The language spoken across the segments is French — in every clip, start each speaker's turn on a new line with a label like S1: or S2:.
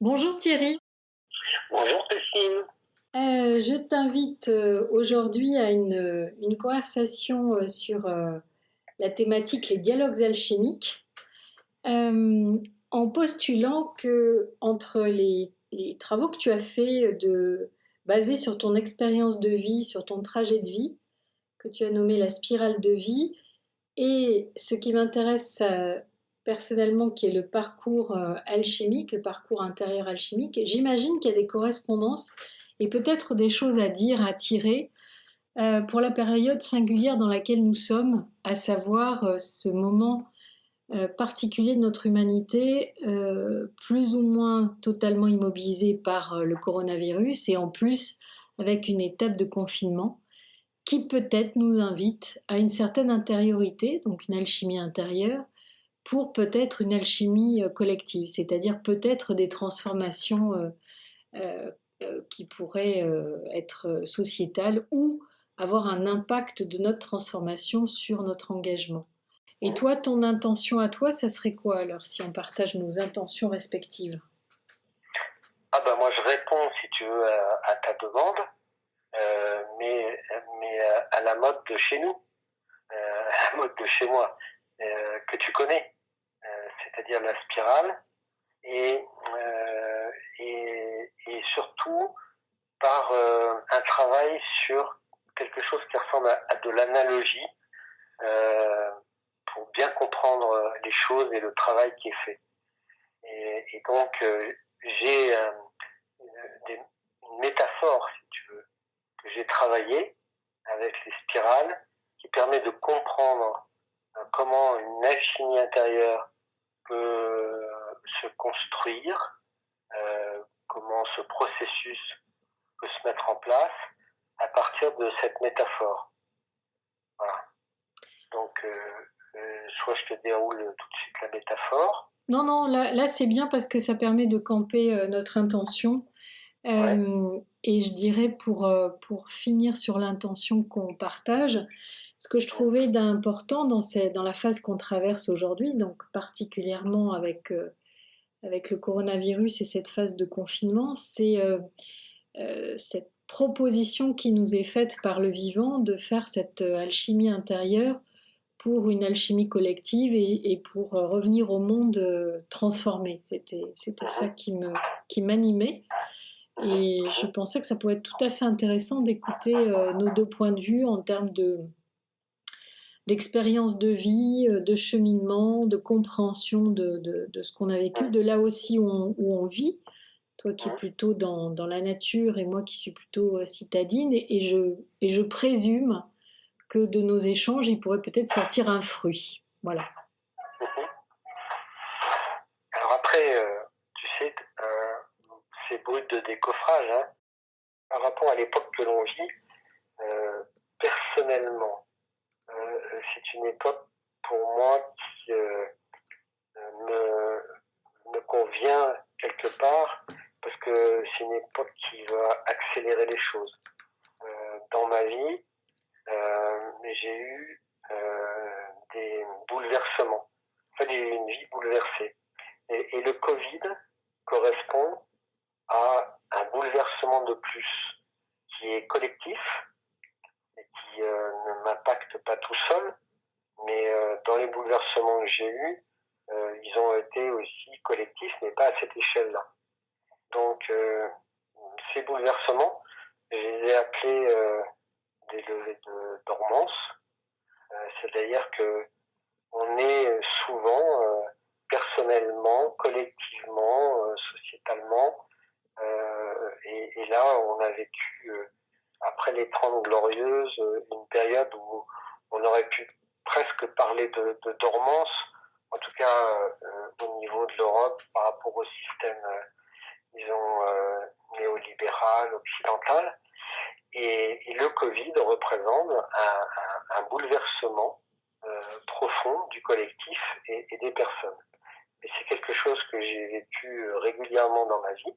S1: Bonjour Thierry.
S2: Bonjour Christine.
S1: Je t'invite aujourd'hui à une conversation sur la thématique les dialogues alchimiques, euh, en postulant que entre les travaux que tu as faits basés sur ton expérience de vie, sur ton trajet de vie, que tu as nommé la spirale de vie, et ce qui m'intéresse personnellement, qui est le parcours alchimique, le parcours intérieur alchimique, j'imagine qu'il y a des correspondances et peut-être des choses à dire, à tirer pour la période singulière dans laquelle nous sommes, à savoir ce moment particulier de notre humanité, plus ou moins totalement immobilisé par le coronavirus et en plus avec une étape de confinement qui peut-être nous invite à une certaine intériorité, donc une alchimie intérieure, pour peut-être une alchimie collective, c'est-à-dire peut-être des transformations euh, qui pourraient être sociétales ou avoir un impact de notre transformation sur notre engagement. Et toi, ton intention à toi, ça serait quoi alors si on partage nos intentions respectives?
S2: Ah ben moi je réponds si tu veux à ta demande, mais à la mode de chez nous, à la mode de chez moi, que tu connais, c'est-à-dire la spirale et, et surtout par un travail sur quelque chose qui ressemble à de l'analogie euh, pour bien comprendre les choses et le travail qui est fait. Et donc j'ai une métaphore, si tu veux, que j'ai travaillé avec les spirales, qui permet de comprendre comment une alchimie intérieure peut se construire, comment ce processus peut se mettre en place à partir de cette métaphore. Voilà. Donc, soit je te déroule tout de suite la métaphore.
S1: Non, non, là c'est bien parce que ça permet de camper notre intention.
S2: Ouais.
S1: Et je dirais pour finir sur l'intention qu'on partage, ce que je trouvais d'important dans la phase qu'on traverse aujourd'hui, donc particulièrement avec le coronavirus et cette phase de confinement, c'est cette proposition qui nous est faite par le vivant de faire cette alchimie intérieure pour une alchimie collective et pour revenir au monde transformé. C'était ça qui m'animait. Et je pensais que ça pourrait être tout à fait intéressant d'écouter nos deux points de vue en termes d'expérience de vie, de cheminement, de compréhension de ce qu'on a vécu, de là aussi où on vit. Toi qui es plutôt dans la nature et moi qui suis plutôt citadine. Et je présume que de nos échanges, il pourrait peut-être sortir un fruit. Voilà.
S2: Alors après, tu sais, c'est brut de décoffrage, hein. Par rapport à l'époque que l'on vit, personnellement, c'est une époque pour moi qui me convient quelque part parce que c'est une époque qui va accélérer les choses. Dans ma vie, j'ai eu des bouleversements. En fait, j'ai eu une vie bouleversée. Et le Covid correspond à un bouleversement de plus qui est collectif et qui ne m'impacte pas tout seul, mais dans les bouleversements que j'ai eus, ils ont été aussi collectifs, mais pas à cette échelle-là. Donc, ces bouleversements, je les ai appelés des levées de dormance, c'est-à-dire que on est souvent personnellement, collectivement, sociétalement, et là on a vécu après les 30 glorieuses une période où on aurait pu presque parler de dormance, en tout cas au niveau de l'Europe par rapport au système, disons, néolibéral, occidental. Et le Covid représente un bouleversement profond du collectif et des personnes. Et c'est quelque chose que j'ai vécu régulièrement dans ma vie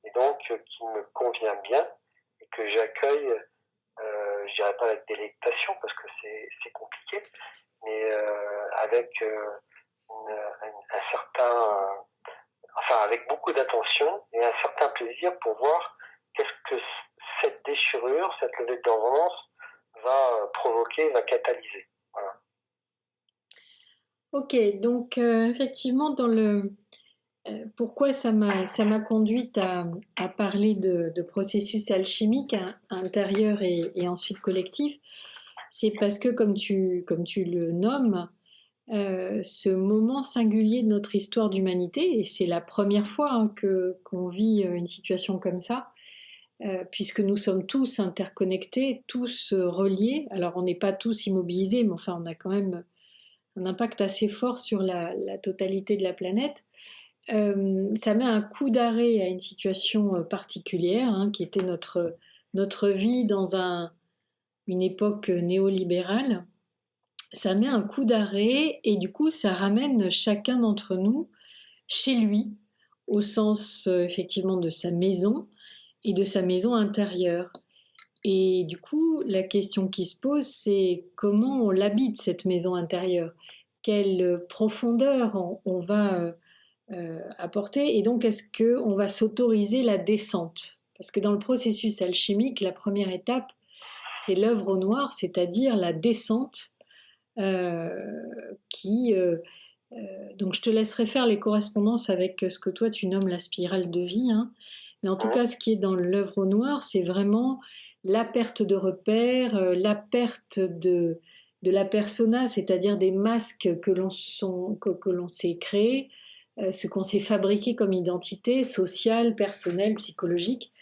S2: et donc qui me convient bien et que j'accueille, je dirais pas avec délectation parce que c'est compliqué, mais avec un certain, enfin avec beaucoup d'attention et un certain plaisir pour voir qu'est-ce que cette déchirure, cette levée de dormance va provoquer, va catalyser. Voilà.
S1: Ok, donc effectivement, pourquoi ça m'a conduite à parler de processus alchimiques intérieurs et ensuite collectifs, c'est parce que, comme tu le nommes, ce moment singulier de notre histoire d'humanité, et c'est la première fois qu'on vit une situation comme ça, puisque nous sommes tous interconnectés, tous reliés. Alors on n'est pas tous immobilisés, mais enfin on a quand même un impact assez fort sur la totalité de la planète. Ça met un coup d'arrêt à une situation particulière, qui était notre vie dans une époque néolibérale. Ça met un coup d'arrêt et du coup ça ramène chacun d'entre nous chez lui, au sens effectivement de sa maison et de sa maison intérieure. Et du coup, la question qui se pose, c'est comment on l'habite, cette maison intérieure. Quelle profondeur on va apporter, et donc est-ce qu'on va s'autoriser la descente? Parce que dans le processus alchimique, la première étape, c'est l'œuvre au noir, c'est-à-dire la descente euh, qui... donc je te laisserai faire les correspondances avec ce que toi tu nommes la spirale de vie, hein. Mais en tout cas, ce qui est dans l'œuvre au noir, c'est vraiment la perte de repères, la perte de la persona, c'est-à-dire des masques que l'on s'est créés, ce qu'on s'est fabriqué comme identité sociale, personnelle, psychologique.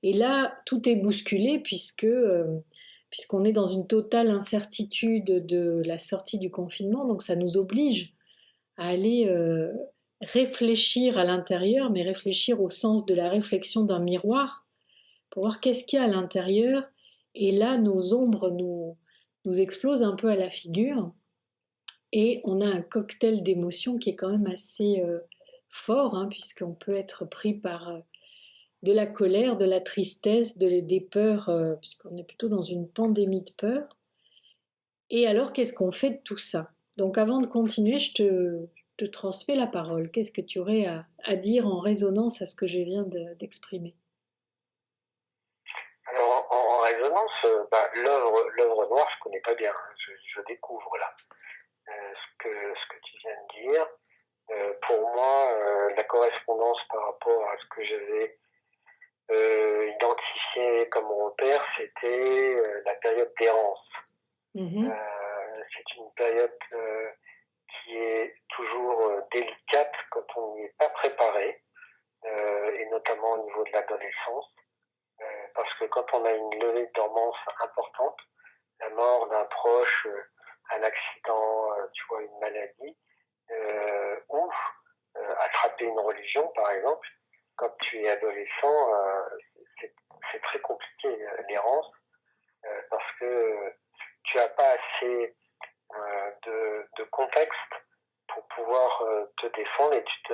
S1: Et là, tout est bousculé puisqu'on est dans une totale incertitude de la sortie du confinement, donc ça nous oblige à aller réfléchir à l'intérieur, mais réfléchir au sens de la réflexion d'un miroir, pour voir qu'est-ce qu'il y a à l'intérieur. Et là, nos ombres nous explosent un peu à la figure, et on a un cocktail d'émotions qui est quand même assez fort, puisqu'on peut être pris par de la colère, de la tristesse, des peurs, puisqu'on est plutôt dans une pandémie de peur. Et alors, qu'est-ce qu'on fait de tout ça? Donc, avant de continuer, te transmets la parole. Qu'est-ce que tu aurais à dire en résonance à ce que je viens d'exprimer?
S2: Alors, en résonance, l'œuvre noire, je connais pas bien, hein, je découvre là. Ce que tu viens de dire, pour moi, la correspondance par rapport à ce que j'avais identifié comme repère, c'était la période d'errance.
S1: Mhm.
S2: C'est une période qui est toujours délicate quand on n'y est pas préparé, et notamment au niveau de l'adolescence, parce que quand on a une levée de dormance importante, la mort d'un proche, un accident, tu vois, une maladie, ou attraper une religion, par exemple, quand tu es adolescent, c'est très compliqué, l'errance, parce que tu n'as pas assez de contexte pour pouvoir te défendre et tu te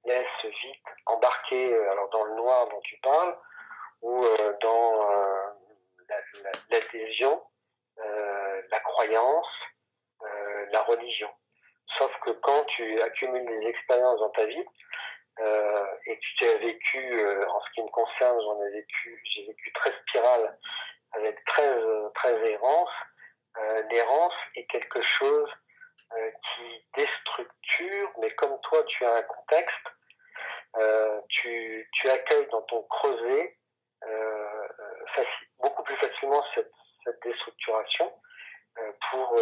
S2: laisses vite embarquer alors dans le noir dont tu parles ou dans l'adhésion, la croyance, la religion. Sauf que quand tu accumules des expériences dans ta vie et que tu as vécu, en ce qui me concerne, j'ai vécu 13 spirales avec 13 errances. L'errance est quelque chose qui déstructure, mais comme toi tu as un contexte, tu accueilles dans ton creuset beaucoup plus facilement cette déstructuration pour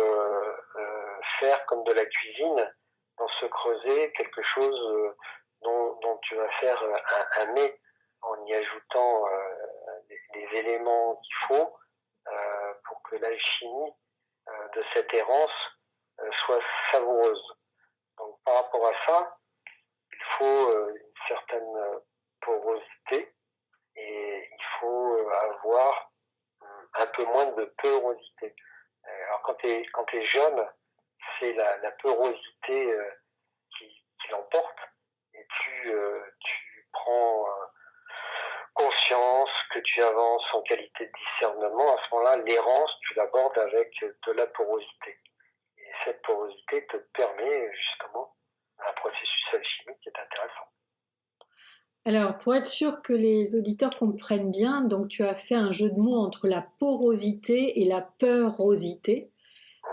S2: faire comme de la cuisine dans ce creuset quelque chose dont tu vas faire un mets en y ajoutant les éléments qu'il faut pour que l'alchimie de cette errance soit savoureuse. Donc par rapport à ça, il faut une certaine porosité et il faut avoir un peu moins de peurosité. Alors quand tu es jeune, c'est la peurosité qui l'emporte et plus tu prends conscience que tu avances en qualité de discernement, à ce moment-là, l'errance, tu l'abordes avec de la porosité. Et cette porosité te permet justement un processus alchimique qui est intéressant.
S1: Alors, pour être sûr que les auditeurs comprennent bien, donc tu as fait un jeu de mots entre la porosité et la peurosité.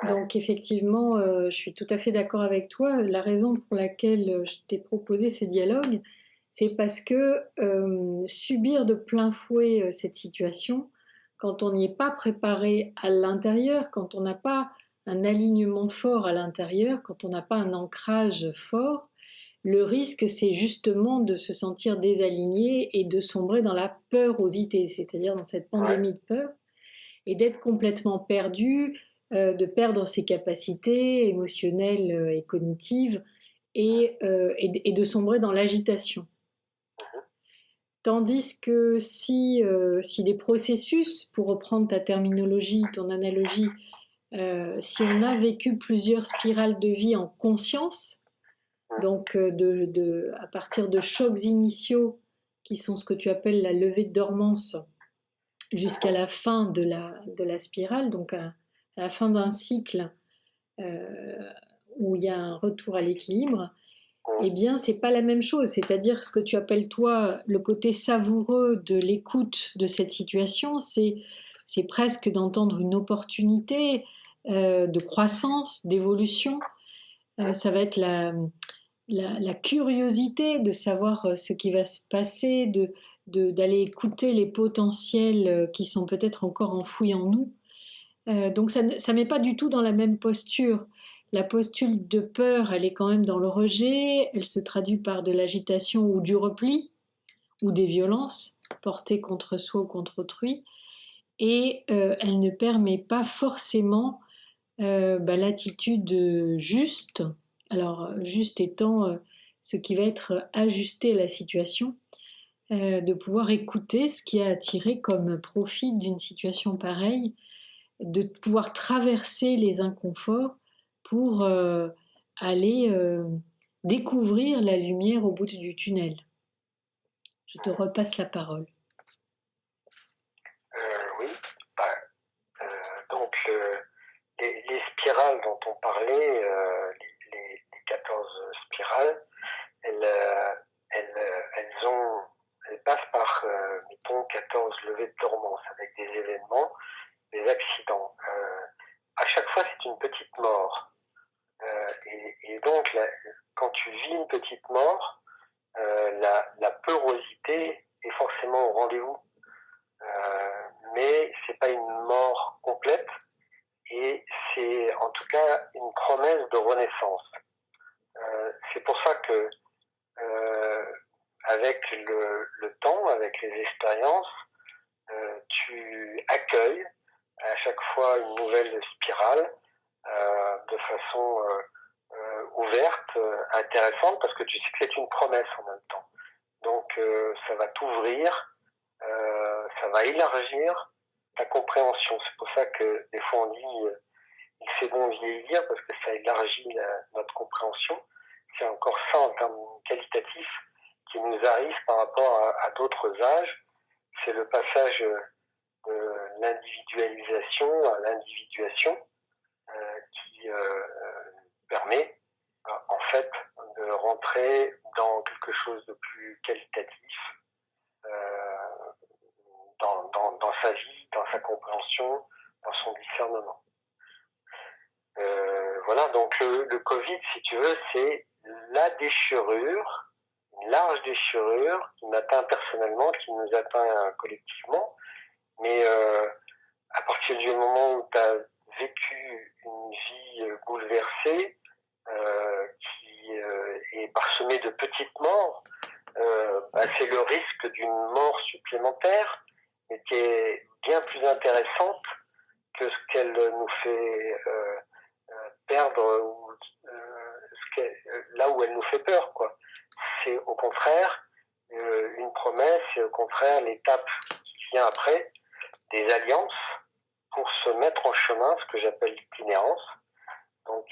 S1: Donc effectivement, je suis tout à fait d'accord avec toi. La raison pour laquelle je t'ai proposé ce dialogue, c'est parce que subir de plein fouet cette situation, quand on n'y est pas préparé à l'intérieur, quand on n'a pas un alignement fort à l'intérieur, quand on n'a pas un ancrage fort, le risque, c'est justement de se sentir désaligné et de sombrer dans la peurosité, c'est-à-dire dans cette
S2: Ouais,
S1: pandémie de peur, et d'être complètement perdu, de perdre ses capacités émotionnelles et cognitives, et de sombrer dans l'agitation. Tandis que si les processus, pour reprendre ta terminologie, ton analogie, si on a vécu plusieurs spirales de vie en conscience, donc à partir de chocs initiaux qui sont ce que tu appelles la levée de dormance jusqu'à la fin de la spirale, donc à la fin d'un cycle euh, où il y a un retour à l'équilibre, eh bien, c'est pas la même chose. C'est-à-dire ce que tu appelles toi le côté savoureux de l'écoute de cette situation, c'est presque d'entendre une opportunité de croissance, d'évolution. Ça va être la curiosité de savoir ce qui va se passer, d'aller écouter les potentiels qui sont peut-être encore enfouis en nous. Donc ça ne met pas du tout dans la même posture. La posture de peur, elle est quand même dans le rejet, elle se traduit par de l'agitation ou du repli, ou des violences portées contre soi ou contre autrui, et elle ne permet pas forcément l'attitude juste, alors juste étant ce qui va être ajusté à la situation, de pouvoir écouter ce qui a attiré comme profit d'une situation pareille, de pouvoir traverser les inconforts pour aller découvrir la lumière au bout du tunnel. Je te repasse la parole.
S2: oui. Bah, donc, les spirales dont on parlait, les 14 spirales, elles, elles passent par, mettons, 14 levées de dormance avec des événements, des accidents. À chaque fois, c'est une petite mort. Et donc, quand tu vis une petite mort, la peurosité est forcément au rendez-vous. Mais c'est pas une mort complète et c'est en tout cas une promesse de renaissance. C'est pour ça que avec le temps, avec les expériences, tu accueilles à chaque fois une nouvelle spirale de façon ouverte, intéressante, parce que tu sais que c'est une promesse en même temps. Donc ça va t'ouvrir, ça va élargir ta compréhension. C'est pour ça que des fois on dit il fait bon vieillir parce que ça élargit notre compréhension. C'est encore ça en termes qualitatifs qui nous arrive par rapport à d'autres âges. C'est le passage de l'individualisation à l'individuation qui permet en fait de rentrer dans quelque chose de plus qualitatif dans sa vie, dans sa compréhension, dans son discernement. Voilà, donc le Covid, si tu veux, c'est la déchirure, une large déchirure qui m'atteint personnellement, qui nous atteint collectivement, mais à partir du moment où tu as vécu une vie bouleversée, qui est parsemée de petites morts, c'est le risque d'une mort supplémentaire, mais qui est bien plus intéressante que ce qu'elle nous fait perdre ou, là où elle nous fait peur, quoi. C'est au contraire une promesse, et au contraire l'étape qui vient après, des alliances pour se mettre en chemin, ce que j'appelle l'itinérance. Donc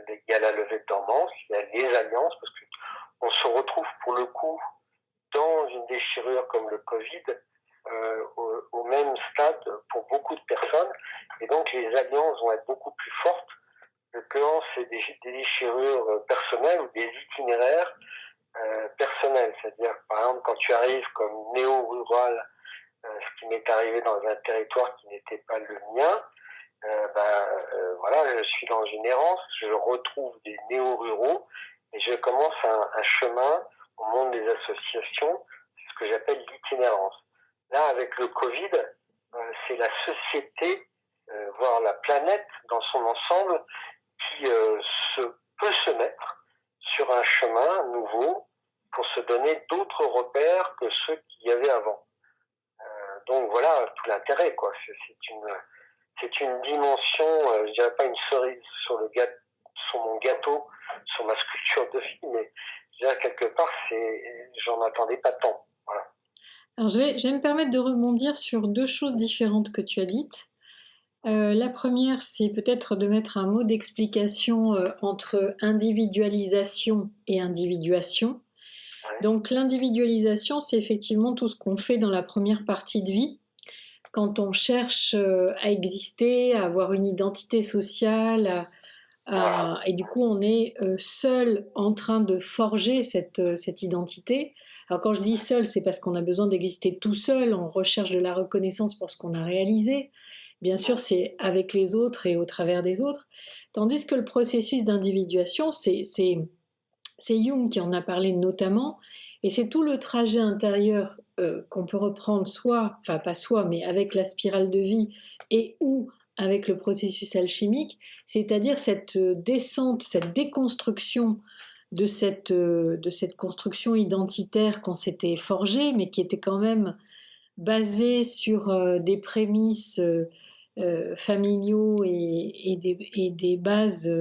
S2: il y a la levée de dormance, il y a les alliances, parce qu'on se retrouve pour le coup dans une déchirure comme le Covid, au même stade pour beaucoup de personnes, et donc les alliances vont être beaucoup plus fortes que quand c'est des déchirures personnelles ou des itinéraires personnels personnel. C'est-à-dire, par exemple, quand tu arrives comme néo-rural, ce qui m'est arrivé dans un territoire qui n'était pas le mien, voilà, je suis dans une errance, je retrouve des néo-ruraux et je commence un chemin au monde des associations, c'est ce que j'appelle l'itinérance. Là, avec le Covid, c'est la société, voire la planète dans son ensemble, qui peut se mettre sur un chemin nouveau pour se donner d'autres repères que ceux qu'il y avait avant. Donc voilà tout l'intérêt, quoi. C'est une dimension, je dirais pas une cerise sur mon gâteau, sur ma sculpture de fille, mais je dirais quelque part, j'en attendais pas tant. Voilà.
S1: Alors je vais me permettre de rebondir sur deux choses différentes que tu as dites. La première, c'est peut-être de mettre un mot d'explication entre individualisation et individuation.
S2: Ouais.
S1: Donc l'individualisation, c'est effectivement tout ce qu'on fait dans la première partie de vie, quand on cherche à exister, à avoir une identité sociale, et du coup on est seul en train de forger cette identité. Alors quand je dis seul, c'est parce qu'on a besoin d'exister tout seul, on recherche de la reconnaissance pour ce qu'on a réalisé. Bien sûr, c'est avec les autres et au travers des autres. Tandis que le processus d'individuation, c'est Jung qui en a parlé notamment, et c'est tout le trajet intérieur qu'on peut reprendre enfin pas soi, mais avec la spirale de vie et ou avec le processus alchimique, c'est-à-dire cette descente, cette déconstruction de cette construction identitaire qu'on s'était forgée, mais qui était quand même basée sur des prémices familiaux et des bases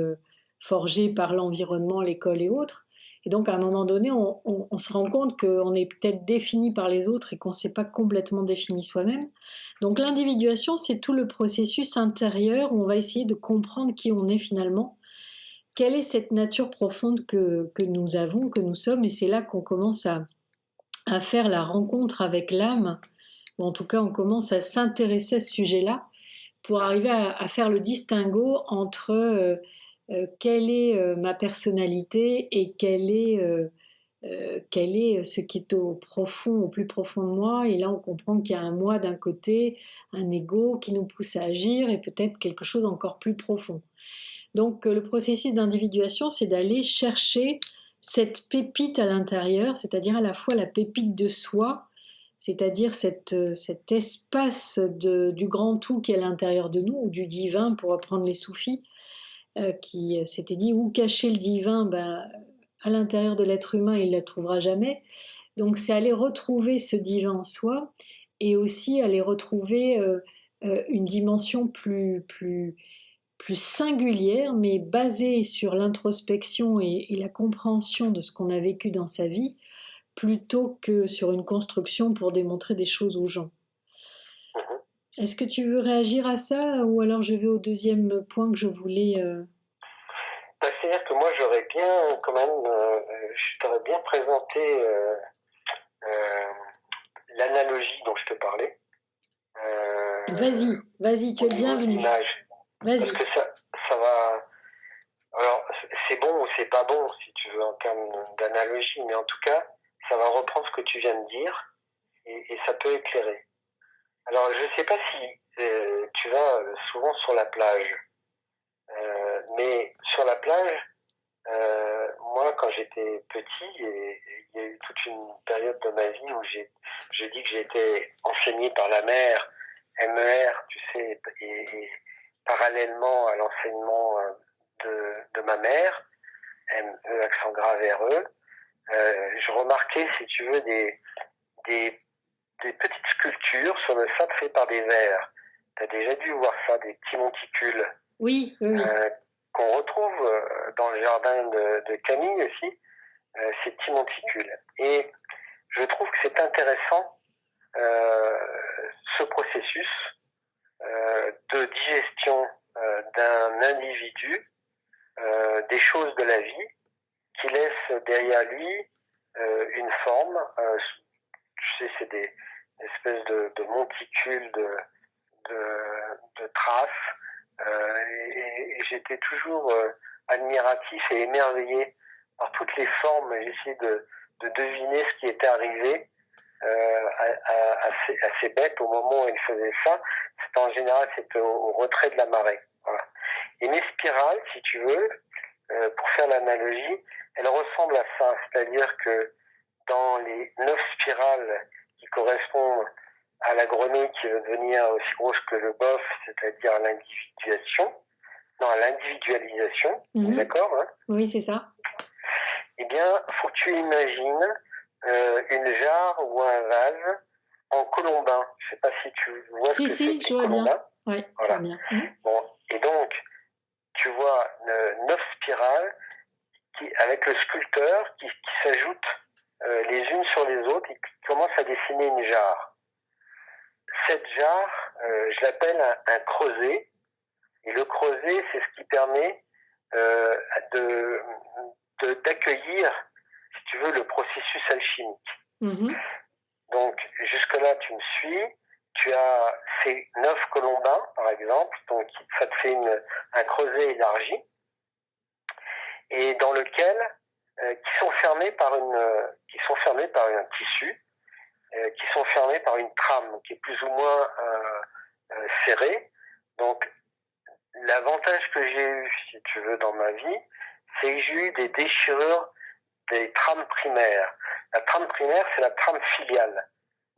S1: forgées par l'environnement, l'école et autres. Et donc, à un moment donné, on se rend compte qu'on est peut-être défini par les autres et qu'on ne s'est pas complètement défini soi-même. Donc, l'individuation, c'est tout le processus intérieur où on va essayer de comprendre qui on est finalement, quelle est cette nature profonde que nous avons, que nous sommes. Et c'est là qu'on commence à faire la rencontre avec l'âme, ou en tout cas, on commence à s'intéresser à ce sujet-là pour arriver à faire le distinguo entre quelle est ma personnalité et quel est ce qui est au plus profond de moi. Et là, on comprend qu'il y a un moi d'un côté, un ego qui nous pousse à agir et peut-être quelque chose encore plus profond. Donc, le processus d'individuation, c'est d'aller chercher cette pépite à l'intérieur, c'est-à-dire à la fois la pépite de soi, c'est-à-dire cet espace du grand tout qui est à l'intérieur de nous, ou du divin, pour reprendre les soufis, qui s'étaient dit où cacher le divin, à l'intérieur de l'être humain, il ne la trouvera jamais. Donc c'est aller retrouver ce divin en soi, et aussi aller retrouver une dimension plus singulière, mais basée sur l'introspection et la compréhension de ce qu'on a vécu dans sa vie, plutôt que sur une construction pour démontrer des choses aux gens. Est-ce que tu veux réagir à ça, ou alors je vais au deuxième point que je voulais...
S2: C'est-à-dire que moi, j'aurais bien, quand même, je t'aurais bien présenté l'analogie dont je te parlais.
S1: Vas-y, tu es le bienvenu.
S2: Vas-y. Parce que ça va... Alors, c'est bon ou c'est pas bon, si tu veux, en termes d'analogie, mais en tout cas, ça va reprendre ce que tu viens de dire et ça peut éclairer. Alors, je sais pas si tu vas souvent sur la plage, mais sur la plage, moi, quand j'étais petit, et il y a eu toute une période de ma vie où je dis que j'ai été enseigné par la mère, MER, tu sais, et parallèlement à l'enseignement de ma mère, ME accent grave RE, je remarquais, si tu veux, des petites sculptures sur le sable faites par des vers. Tu as déjà dû voir ça, des petits monticules.
S1: Oui.
S2: Qu'on retrouve dans le jardin de Camille aussi, ces petits monticules. Et je trouve que c'est intéressant ce processus de digestion d'un individu des choses de la vie qui laisse derrière lui une forme. Tu sais, c'est des espèces de monticules, de traces. Et j'étais toujours admiratif et émerveillé par toutes les formes. J'essayais de de deviner ce qui était arrivé à ces bêtes au moment où elles faisaient ça. En général, c'était au retrait de la marée. Voilà. Et mes spirales, si tu veux, pour faire l'analogie, elles ressemblent à ça. C'est-à-dire que dans les 9 spirales qui correspondent à la grenouille qui veut devenir aussi grosse que le bœuf, c'est-à-dire à l'individualisation, d'accord, hein?
S1: Oui, c'est ça.
S2: Eh bien, il faut que tu imagines une jarre ou un vase en colombin. Je ne sais pas si tu vois ce que c'est que les colombins.
S1: Oui,
S2: voilà.
S1: Je vois bien.
S2: Bon, et donc, tu vois 9 spirales avec le sculpteur qui s'ajoutent les unes sur les autres et qui commence à dessiner une jarre. Cette jarre, je l'appelle un creuset. Et le creuset, c'est ce qui permet d'accueillir, si tu veux, le processus alchimique. Donc, jusque-là, tu me suis. Tu as ces 9 colombins, par exemple, donc ça te fait un creuset élargi, et dans lequel, qui sont fermés par un tissu, qui sont fermés par une trame qui est plus ou moins serrée. Donc, l'avantage que j'ai eu, si tu veux, dans ma vie, c'est que j'ai eu des déchirures des trames primaires. La trame primaire, c'est la trame filiale,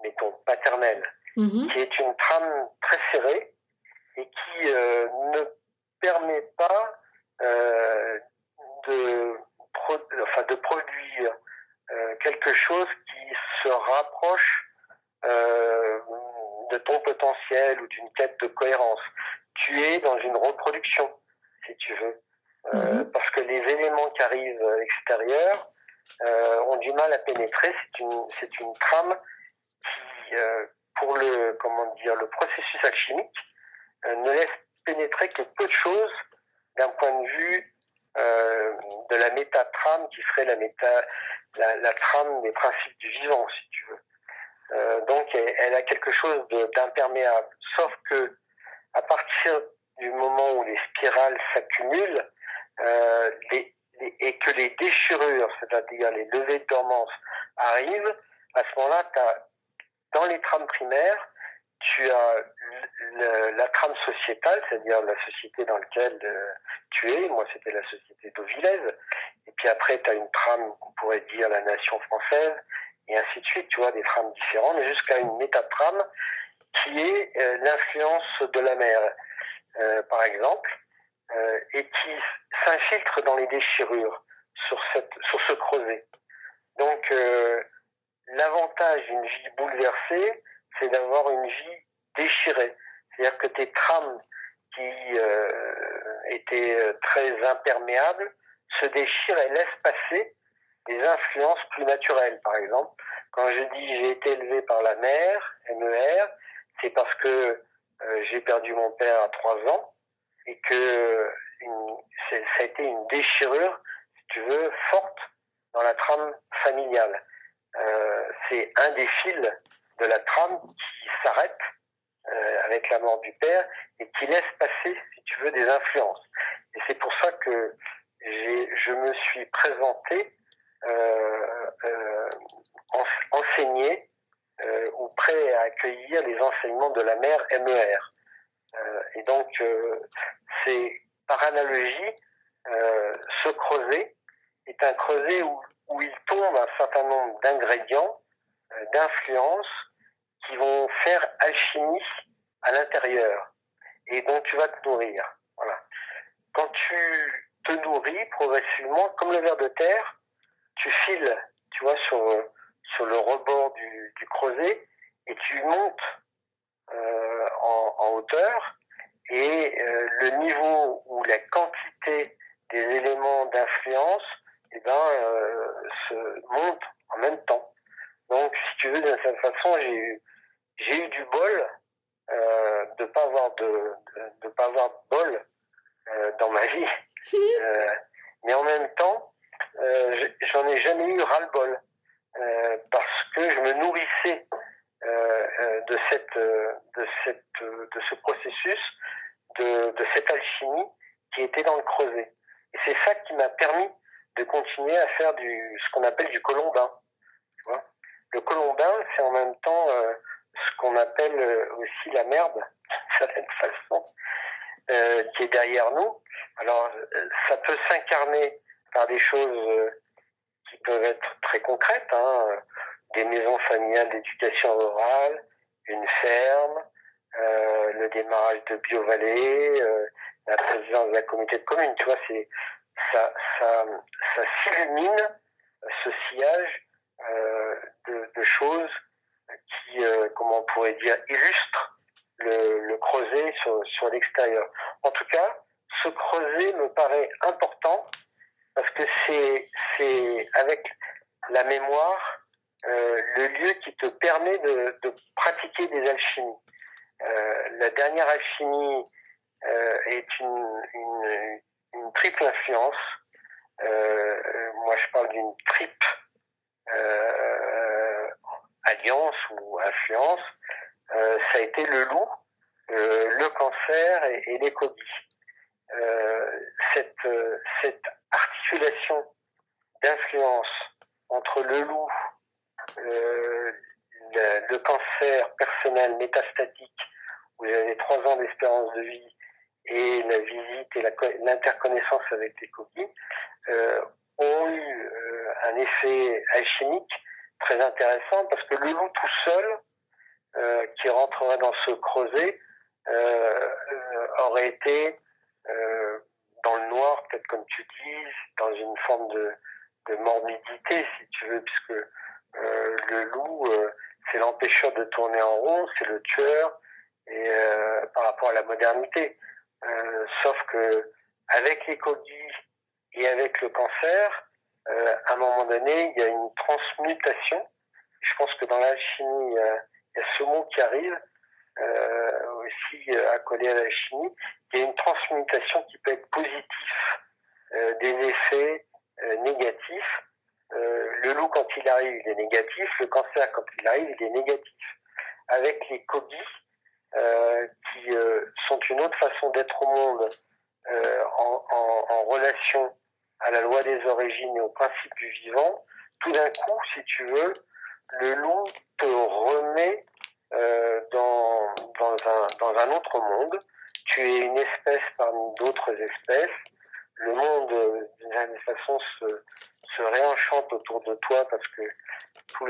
S2: mettons, paternelle, qui est une trame très serrée et qui ne permet pas de produire quelque chose qui se rapproche de ton potentiel ou d'une quête de cohérence. Tu es dans une reproduction, si tu veux, parce que les éléments qui arrivent extérieurs ont du mal à pénétrer. C'est une trame qui, pour le processus alchimique, ne laisse pénétrer que peu de choses d'un point de vue de la métatrame qui serait la trame des principes du vivant, si tu veux. Donc elle a quelque chose d'imperméable, sauf que à partir du moment où les spirales s'accumulent et que les déchirures, c'est-à-dire les levées de dormance, arrivent, à ce moment-là, dans les trames primaires, tu as la trame sociétale, c'est-à-dire la société dans laquelle tu es. Moi, c'était la société d'Auvillaise. Et puis après, tu as une trame, on pourrait dire la nation française, et ainsi de suite. Tu vois, des trames différentes, mais jusqu'à une métatrame qui est l'influence de la mer, par exemple, et qui s'infiltre dans les déchirures sur ce creuset. Donc, l'avantage d'une vie bouleversée, c'est d'avoir une vie déchirée. C'est-à-dire que tes trames qui étaient très imperméables se déchirent et laissent passer des influences plus naturelles. Par exemple, quand je dis j'ai été élevé par la mer, MER, c'est parce que j'ai perdu mon père à 3 ans et que ça a été une déchirure, si tu veux, forte dans la trame familiale. C'est un des fils de la trame qui s'arrête avec la mort du père et qui laisse passer, si tu veux, des influences. Et c'est pour ça que je me suis présenté enseigné ou prêt à accueillir les enseignements de la mère MER. Et donc, c'est par analogie, ce creuset est un creuset où il tombe un certain nombre d'ingrédients, d'influences qui vont faire alchimie à l'intérieur et dont tu vas te nourrir. Voilà. Quand tu te nourris progressivement, comme le ver de terre, tu files, tu vois, sur le rebord du creuset et tu montes en hauteur et le niveau ou la quantité des éléments d'influence se monte en même temps. Donc, si tu veux, de cette façon, j'ai eu du bol de pas avoir de pas avoir de bol dans ma vie, mais en même temps, j'en ai jamais eu ras-le-bol parce que je me nourrissais de ce processus, de cette alchimie qui était dans le creuset. Et c'est ça qui m'a permis de continuer à faire ce qu'on appelle du colombin. aussi la merde, d'une certaine façon, qui est derrière nous. Alors, ça peut s'incarner par des choses qui peuvent être très concrètes, hein, des maisons familiales d'éducation rurale, une ferme, le démarrage de BioVallée, la présidence de la communauté de communes. Tu vois, ça s'illumine ce sillage de choses qui, comment on pourrait dire, illustrent le creuset sur l'extérieur. En tout cas, ce creuset me paraît important parce que c'est avec la mémoire le lieu qui te permet de pratiquer des alchimies. La dernière alchimie est une triple influence. Moi, je parle d'une triple alliance ou influence. Ça a été le loup, le cancer et les cobies. Cette articulation d'influence entre le loup, le cancer personnel métastatique, où j'avais 3 ans d'espérance de vie, et la visite et l'interconnaissance avec les coquilles, ont eu un effet alchimique très intéressant, parce que le loup tout seul, qui rentrerait dans ce creuset, aurait été dans le noir, peut-être comme tu dis, dans une forme de morbidité, si tu veux, puisque le loup, c'est l'empêcheur de tourner en rond, c'est le tueur, et par rapport à la modernité. Sauf que avec les coquilles et avec le cancer, à un moment donné, il y a une transmutation. Je pense que dans l'alchimie, il y a ce mot qui arrive, aussi accolé à l'alchimie. Il y a une transmutation qui peut être positive, des effets négatifs. Le loup, quand il arrive, il est négatif. Le cancer, quand il arrive, il est négatif. Avec les cobies, qui sont une autre façon d'être au monde, en relation à la loi des origines et au principe du vivant, tout d'un coup, si tu veux, le loup te remet dans un autre monde. Tu es une espèce parmi d'autres espèces. Le monde, d'une certaine façon, se réenchante autour de toi, parce que tout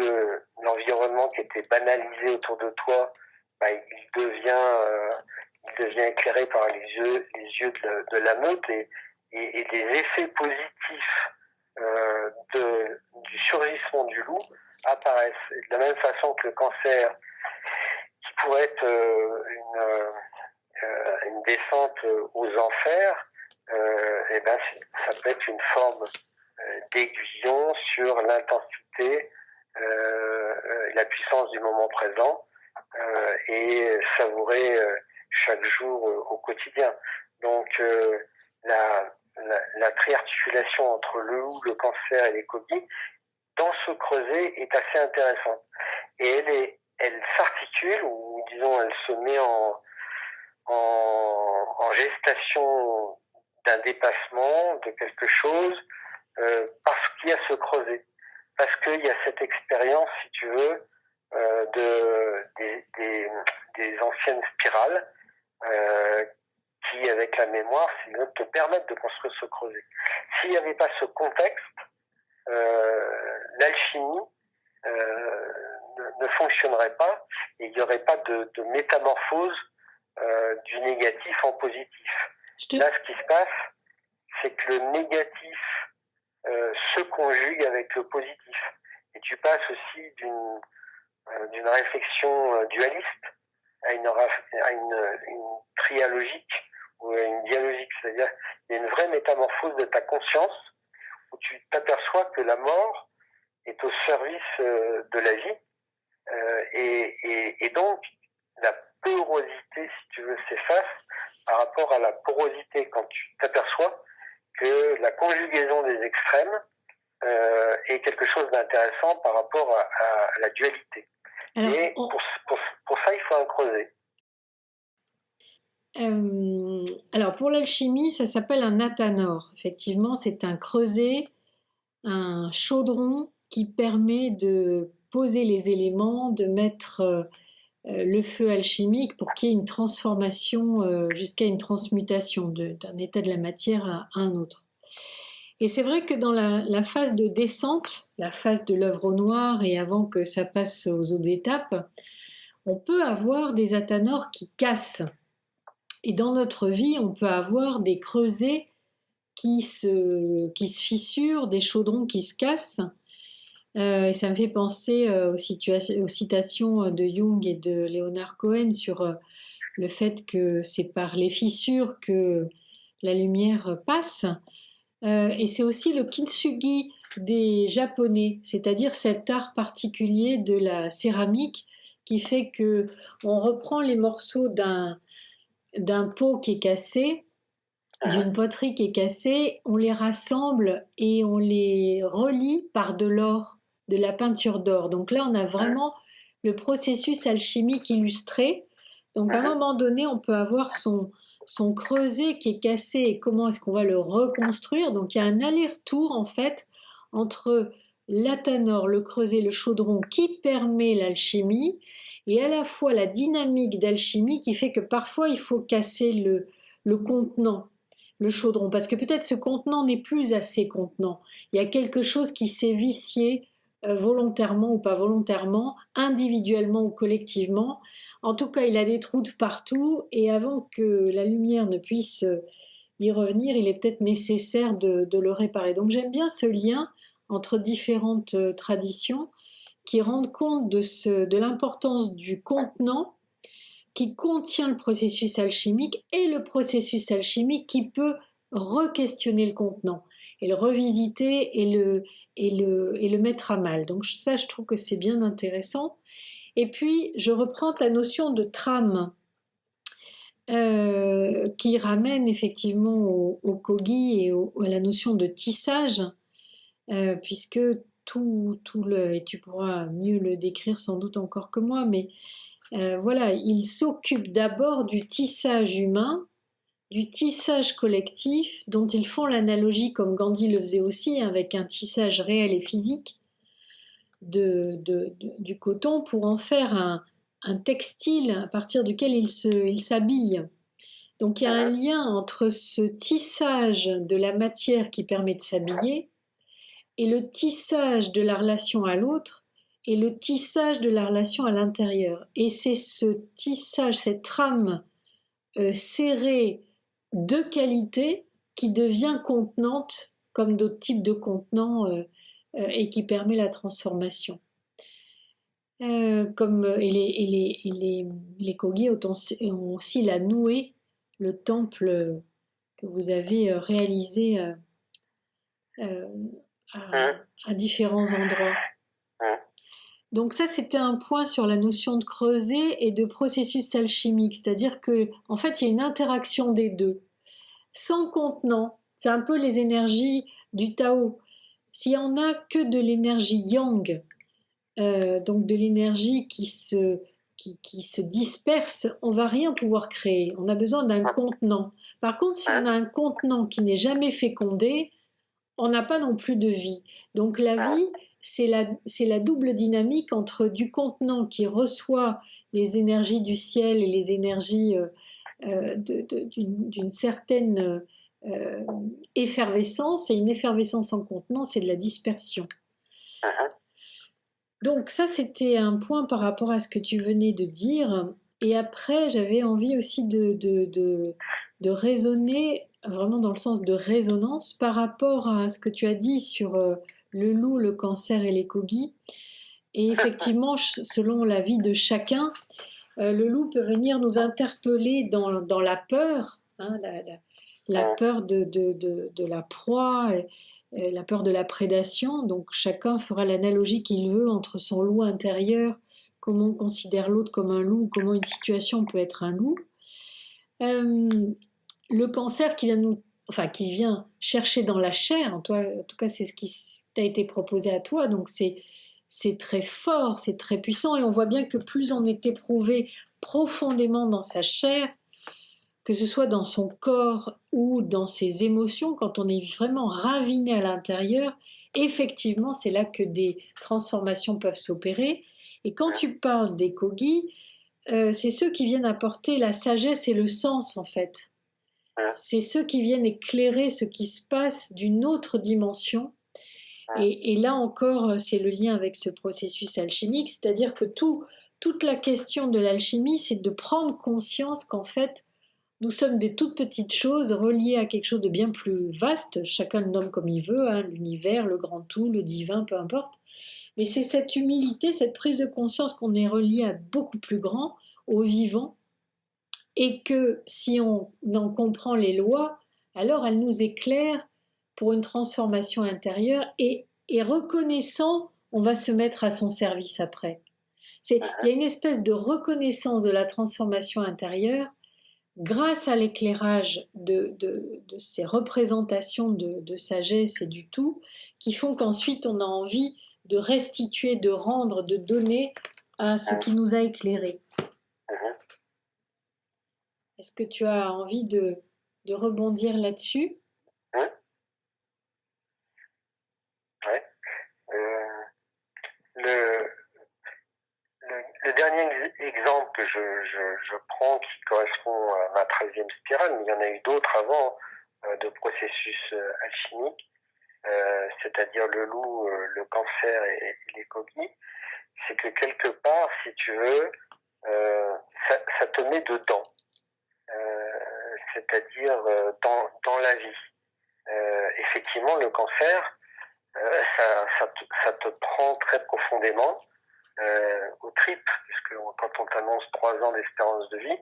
S2: l'environnement qui était banalisé autour de toi, bah, il devient éclairé par les yeux de la meute, et les effets positifs du surgissement du loup apparaissent. Et de la même façon que le cancer, qui pourrait être une descente aux enfers, et ben ça peut être une forme d'aiguillon sur l'intensité, la puissance du moment présent, et savourer chaque jour au quotidien. Donc la triarticulation entre le loup, le cancer et les coquilles dans ce creuset est assez intéressante. Et elle s'articule, ou disons elle se met en gestation d'un dépassement, de quelque chose, parce qu'il y a ce creuset, parce qu'il y a cette expérience, si tu veux, des anciennes spirales, qui, avec la mémoire, te permettent de construire ce creuset. S'il n'y avait pas ce contexte, l'alchimie ne fonctionnerait pas, et il n'y aurait pas de métamorphose du négatif en positif. Là, ce qui se passe, c'est que le négatif se conjugue avec le positif. Et tu passes aussi d'une réflexion dualiste à une trialogique, ou à une dialogique. C'est-à-dire il y a une vraie métamorphose de ta conscience, où tu t'aperçois que la mort est au service de la vie, et donc la porosité, si tu veux, s'efface par rapport à la porosité, quand tu t'aperçois que la conjugaison des extrêmes est quelque chose d'intéressant par rapport à la dualité. Alors, et pour ça, il faut un creuset.
S1: Alors pour l'alchimie, ça s'appelle un athanor. Effectivement, c'est un creuset, un chaudron qui permet de poser les éléments, de mettre le feu alchimique pour qu'il y ait une transformation jusqu'à une transmutation d'un état de la matière à un autre. Et c'est vrai que dans la phase de descente, la phase de l'œuvre au noir et avant que ça passe aux autres étapes, on peut avoir des athanors qui cassent. Et dans notre vie, on peut avoir des creusets qui se fissurent, des chaudrons qui se cassent. Et ça me fait penser aux citations de Jung et de Leonard Cohen sur le fait que c'est par les fissures que la lumière passe. Et c'est aussi le kintsugi des Japonais, c'est-à-dire cet art particulier de la céramique qui fait que on reprend les morceaux d'un pot qui est cassé, d'une poterie qui est cassée, on les rassemble et on les relie par de l'or, de la peinture d'or. Donc là, on a vraiment le processus alchimique illustré. Donc à un moment donné, on peut avoir son creuset qui est cassé et comment est-ce qu'on va le reconstruire. Donc il y a un aller-retour en fait entre l'athanor, le creuset, le chaudron qui permet l'alchimie et à la fois la dynamique d'alchimie qui fait que parfois il faut casser le contenant, le chaudron, parce que peut-être ce contenant n'est plus assez contenant. Il y a quelque chose qui s'est vicié volontairement ou pas volontairement, individuellement ou collectivement. En tout cas, il a des trous de partout et avant que la lumière ne puisse y revenir, il est peut-être nécessaire de le réparer. Donc j'aime bien ce lien entre différentes traditions qui rendent compte de l'importance du contenant qui contient le processus alchimique et le processus alchimique qui peut re-questionner le contenant et le revisiter et le mettre à mal. Donc ça, je trouve que c'est bien intéressant. Et puis, je reprends ta notion de trame qui ramène effectivement au kogi et à la notion de tissage, puisque et tu pourras mieux le décrire sans doute encore que moi, mais voilà, il s'occupe d'abord du tissage humain, du tissage collectif, dont ils font l'analogie, comme Gandhi le faisait aussi, avec un tissage réel et physique du coton pour en faire un textile à partir duquel il s'habille. Donc il y a un lien entre ce tissage de la matière qui permet de s'habiller et le tissage de la relation à l'autre et le tissage de la relation à l'intérieur. Et c'est ce tissage, cette trame serrée de qualité qui devient contenante comme d'autres types de contenants et qui permet la transformation. Les Kogi ont aussi la nouée, le temple que vous avez réalisé à différents endroits. Donc ça, c'était un point sur la notion de creuset et de processus alchimique, c'est-à-dire que en fait, il y a une interaction des deux. Sans contenant, c'est un peu les énergies du Tao. S'il y en a que de l'énergie yang, donc de l'énergie qui se disperse, on va rien pouvoir créer. On a besoin d'un contenant. Par contre, si on a un contenant qui n'est jamais fécondé, on n'a pas non plus de vie. Donc la vie, c'est la double dynamique entre du contenant qui reçoit les énergies du ciel et les énergies d'une certaine effervescence, et une effervescence en contenant, c'est de la dispersion. Donc ça, c'était un point par rapport à ce que tu venais de dire. Et après, j'avais envie aussi de raisonner, vraiment dans le sens de résonance, par rapport à ce que tu as dit sur le loup, le cancer et les Kogi. Et effectivement, selon la vie de chacun, le loup peut venir nous interpeller dans la peur, hein, la peur de la proie, la peur de la prédation. Donc chacun fera l'analogie qu'il veut entre son loup intérieur, comment on considère l'autre comme un loup, comment une situation peut être un loup. Le cancer qui vient chercher dans la chair, en tout cas c'est ce qui t'a été proposé à toi, donc c'est très fort, c'est très puissant, et on voit bien que plus on est éprouvé profondément dans sa chair, que ce soit dans son corps ou dans ses émotions, quand on est vraiment raviné à l'intérieur, effectivement, c'est là que des transformations peuvent s'opérer. Et quand tu parles des Kogi, c'est ceux qui viennent apporter la sagesse et le sens, en fait.
S2: Hein,
S1: C'est ceux qui viennent éclairer ce qui se passe d'une autre dimension.
S2: hein,
S1: Et là encore, c'est le lien avec ce processus alchimique, c'est-à-dire que toute la question de l'alchimie, c'est de prendre conscience qu'en fait, nous sommes des toutes petites choses reliées à quelque chose de bien plus vaste, chacun le nomme comme il veut, hein, l'univers, le grand tout, le divin, peu importe. Mais c'est cette humilité, cette prise de conscience qu'on est relié à beaucoup plus grand, au vivant, et que si on en comprend les lois, alors elles nous éclairent pour une transformation intérieure et reconnaissant, on va se mettre à son service après. Il y a une espèce de reconnaissance de la transformation intérieure grâce à l'éclairage de ces représentations de sagesse et du tout, qui font qu'ensuite on a envie de restituer, de rendre, de donner à ce
S2: hein,
S1: qui nous a éclairés.
S2: hein.
S1: Est-ce que tu as envie de rebondir là-dessus?
S2: Hein, ouais. Euh, le, le dernier exemple que je prends qui correspond à ma 13e spirale, mais il y en a eu d'autres avant de processus alchimiques, c'est-à-dire le loup, le cancer et les coquilles, c'est que quelque part, si tu veux, ça te met dedans, c'est-à-dire dans la vie. Effectivement, le cancer, ça te prend très profondément aux tripes, puisque quand on t'annonce 3 ans d'espérance de vie,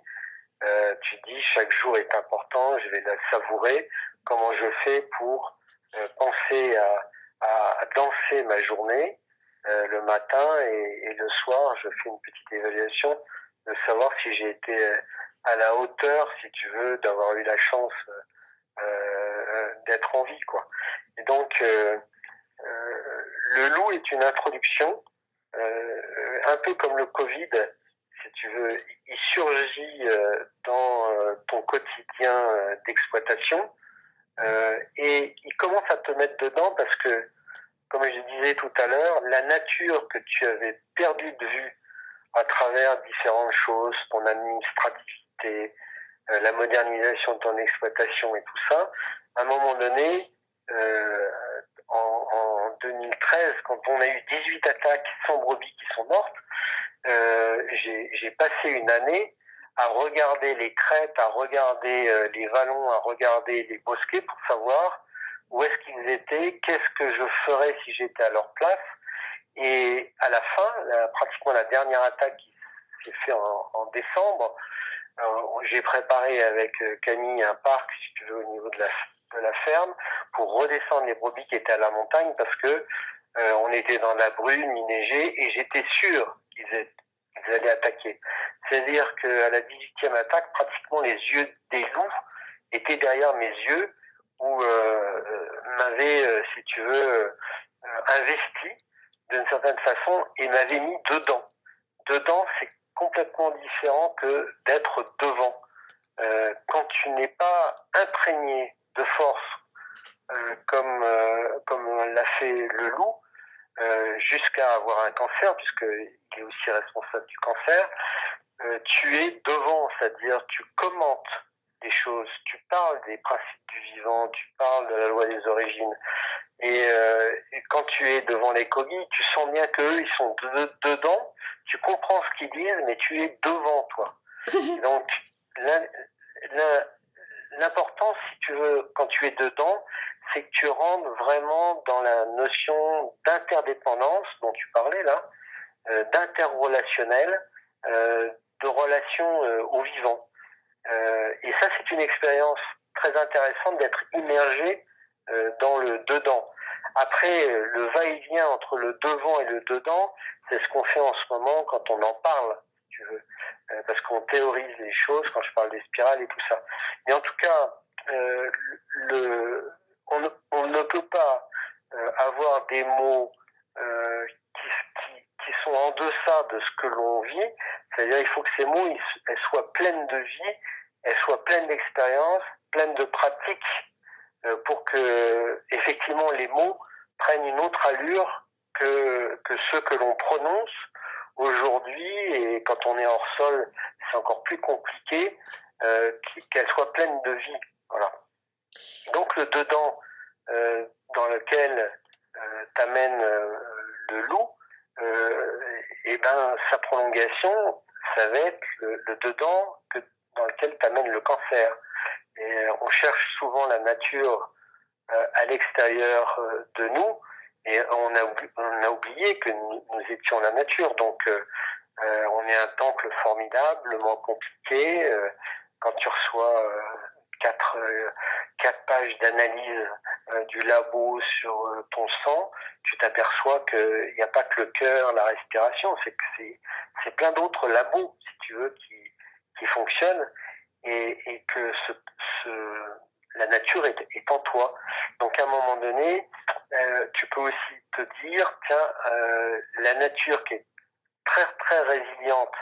S2: tu te dis chaque jour est important, je vais la savourer. Comment je fais pour penser à danser ma journée le matin et le soir, je fais une petite évaluation de savoir si j'ai été à la hauteur, si tu veux, d'avoir eu la chance d'être en vie, quoi. Et donc, le loup est une introduction, un peu comme le Covid, si tu veux, il surgit dans ton quotidien d'exploitation et il commence à te mettre dedans parce que, comme je disais tout à l'heure, la nature que tu avais perdue de vue à travers différentes choses, ton administrativité, la modernisation de ton exploitation et tout ça, à un moment donné, euh, en 2013, quand on a eu 18 attaques sans brebis qui sont mortes, j'ai passé une année à regarder les crêtes, à regarder les vallons, à regarder les bosquets pour savoir où est-ce qu'ils étaient, qu'est-ce que je ferais si j'étais à leur place. Et à la fin, pratiquement la dernière attaque qui s'est faite en décembre, j'ai préparé avec Camille un parc, si tu veux, au niveau de la ferme, pour redescendre les brebis qui étaient à la montagne, parce que on était dans la brume, il neigeait, et j'étais sûr qu'ils allaient attaquer. C'est-à-dire qu'à la 18e attaque, pratiquement les yeux des loups étaient derrière mes yeux, où m'avaient, si tu veux, investi d'une certaine façon et m'avaient mis dedans. Dedans, c'est complètement différent que d'être devant. Quand tu n'es pas imprégné de force, comme l'a fait le loup, jusqu'à avoir un cancer, puisqu'il est aussi responsable du cancer, tu es devant, c'est-à-dire tu commentes des choses, tu parles des principes du vivant, tu parles de la loi des origines. Et quand tu es devant les coquilles, tu sens bien qu'eux, ils sont dedans, tu comprends ce qu'ils disent, mais tu es devant toi. Donc, l'important, si tu veux, quand tu es dedans, c'est que tu rentres vraiment dans la notion d'interdépendance dont tu parlais là, d'interrelationnel, de relation au vivant. Et ça, c'est une expérience très intéressante d'être immergé dans le dedans. Après, le va-et-vient entre le devant et le dedans, c'est ce qu'on fait en ce moment quand on en parle, si tu veux. Parce qu'on théorise les choses quand je parle des spirales et tout ça. Mais en tout cas, on ne peut pas avoir des mots qui sont en deçà de ce que l'on vit. C'est-à-dire il faut que ces mots elles soient pleines de vie, elles soient pleines d'expérience, pleines de pratique, pour que effectivement les mots prennent une autre allure que ceux que l'on prononce aujourd'hui, et quand on est hors sol, c'est encore plus compliqué, qu'elle soit pleine de vie. Voilà. Donc le dedans dans lequel t'amène le loup, et ben sa prolongation, ça va être le dedans dans lequel t'amène le cancer. Et on cherche souvent la nature à l'extérieur de nous, et on a oublié que nous étions la nature. Donc on est un temple formidablement compliqué. Quand tu reçois quatre pages d'analyse du labo sur ton sang, tu t'aperçois qu'il n'y a pas que le cœur, la respiration, c'est plein d'autres labos, si tu veux, qui fonctionnent, et que la nature est en toi. Donc à un moment donné, tu peux aussi te dire, tiens, la nature qui est très très résiliente,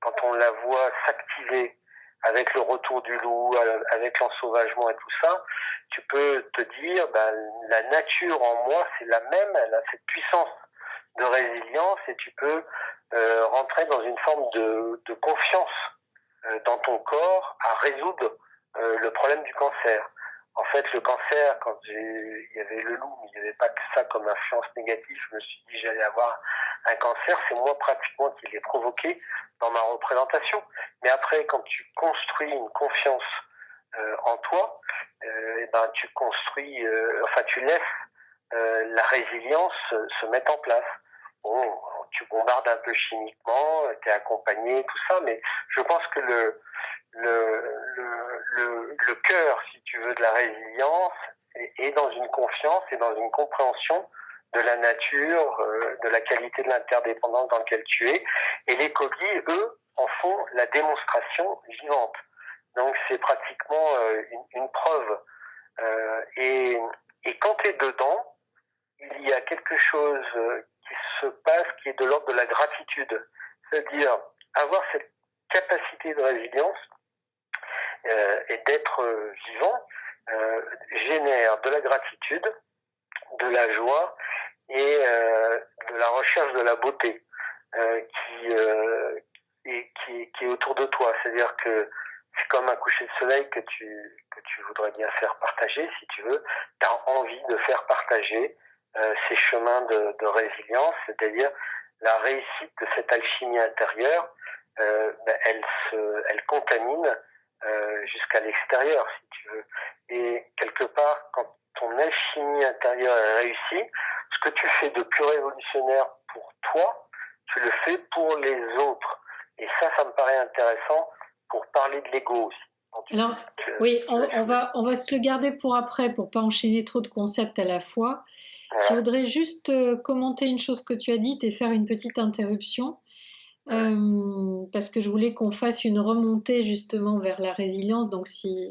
S2: quand on la voit s'activer avec le retour du loup, avec l'ensauvagement et tout ça, tu peux te dire, ben, la nature en moi, c'est la même, elle a cette puissance de résilience, et tu peux rentrer dans une forme de confiance dans ton corps à résoudre le problème du cancer. En fait, le cancer, quand il y avait le loup, mais il n'y avait pas que ça comme influence négative, je me suis dit j'allais avoir un cancer, c'est moi pratiquement qui l'ai provoqué dans ma représentation. Mais après, quand tu construis une confiance en toi, et ben tu construis, tu laisses la résilience se mettre en place. Bon, tu bombardes un peu chimiquement, tu es accompagné, tout ça, mais je pense que le cœur, si tu veux, de la résilience est dans une confiance et dans une compréhension de la nature, de la qualité de l'interdépendance dans laquelle tu es. Et les coquilles, eux, en font la démonstration vivante. Donc c'est pratiquement une preuve. Et quand tu es dedans, il y a quelque chose qui se passe qui est de l'ordre de la gratitude. C'est-à-dire avoir cette capacité de résilience et d'être vivant génère de la gratitude, de la joie et de la recherche de la beauté qui est autour de toi. C'est-à-dire que c'est comme un coucher de soleil que tu voudrais bien faire partager, si tu veux. Tu as envie de faire partager ces chemins de résilience, c'est-à-dire la réussite de cette alchimie intérieure, elle contamine jusqu'à l'extérieur, si tu veux. Et quelque part, quand ton alchimie intérieure est réussie, ce que tu fais de plus révolutionnaire pour toi, tu le fais pour les autres. Et ça me paraît intéressant pour parler de l'ego aussi.
S1: Alors, oui, on va se le garder pour après, pour pas enchaîner trop de concepts à la fois.
S2: Voilà.
S1: Je voudrais juste commenter une chose que tu as dite et faire une petite interruption. Parce que je voulais qu'on fasse une remontée justement vers la résilience, donc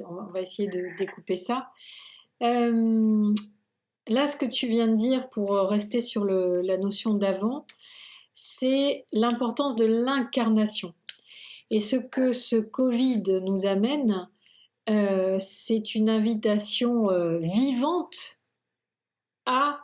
S1: on va essayer de découper ça. Là, ce que tu viens de dire, pour rester sur la notion d'avant, c'est l'importance de l'incarnation. Et ce que ce Covid nous amène, c'est une invitation vivante à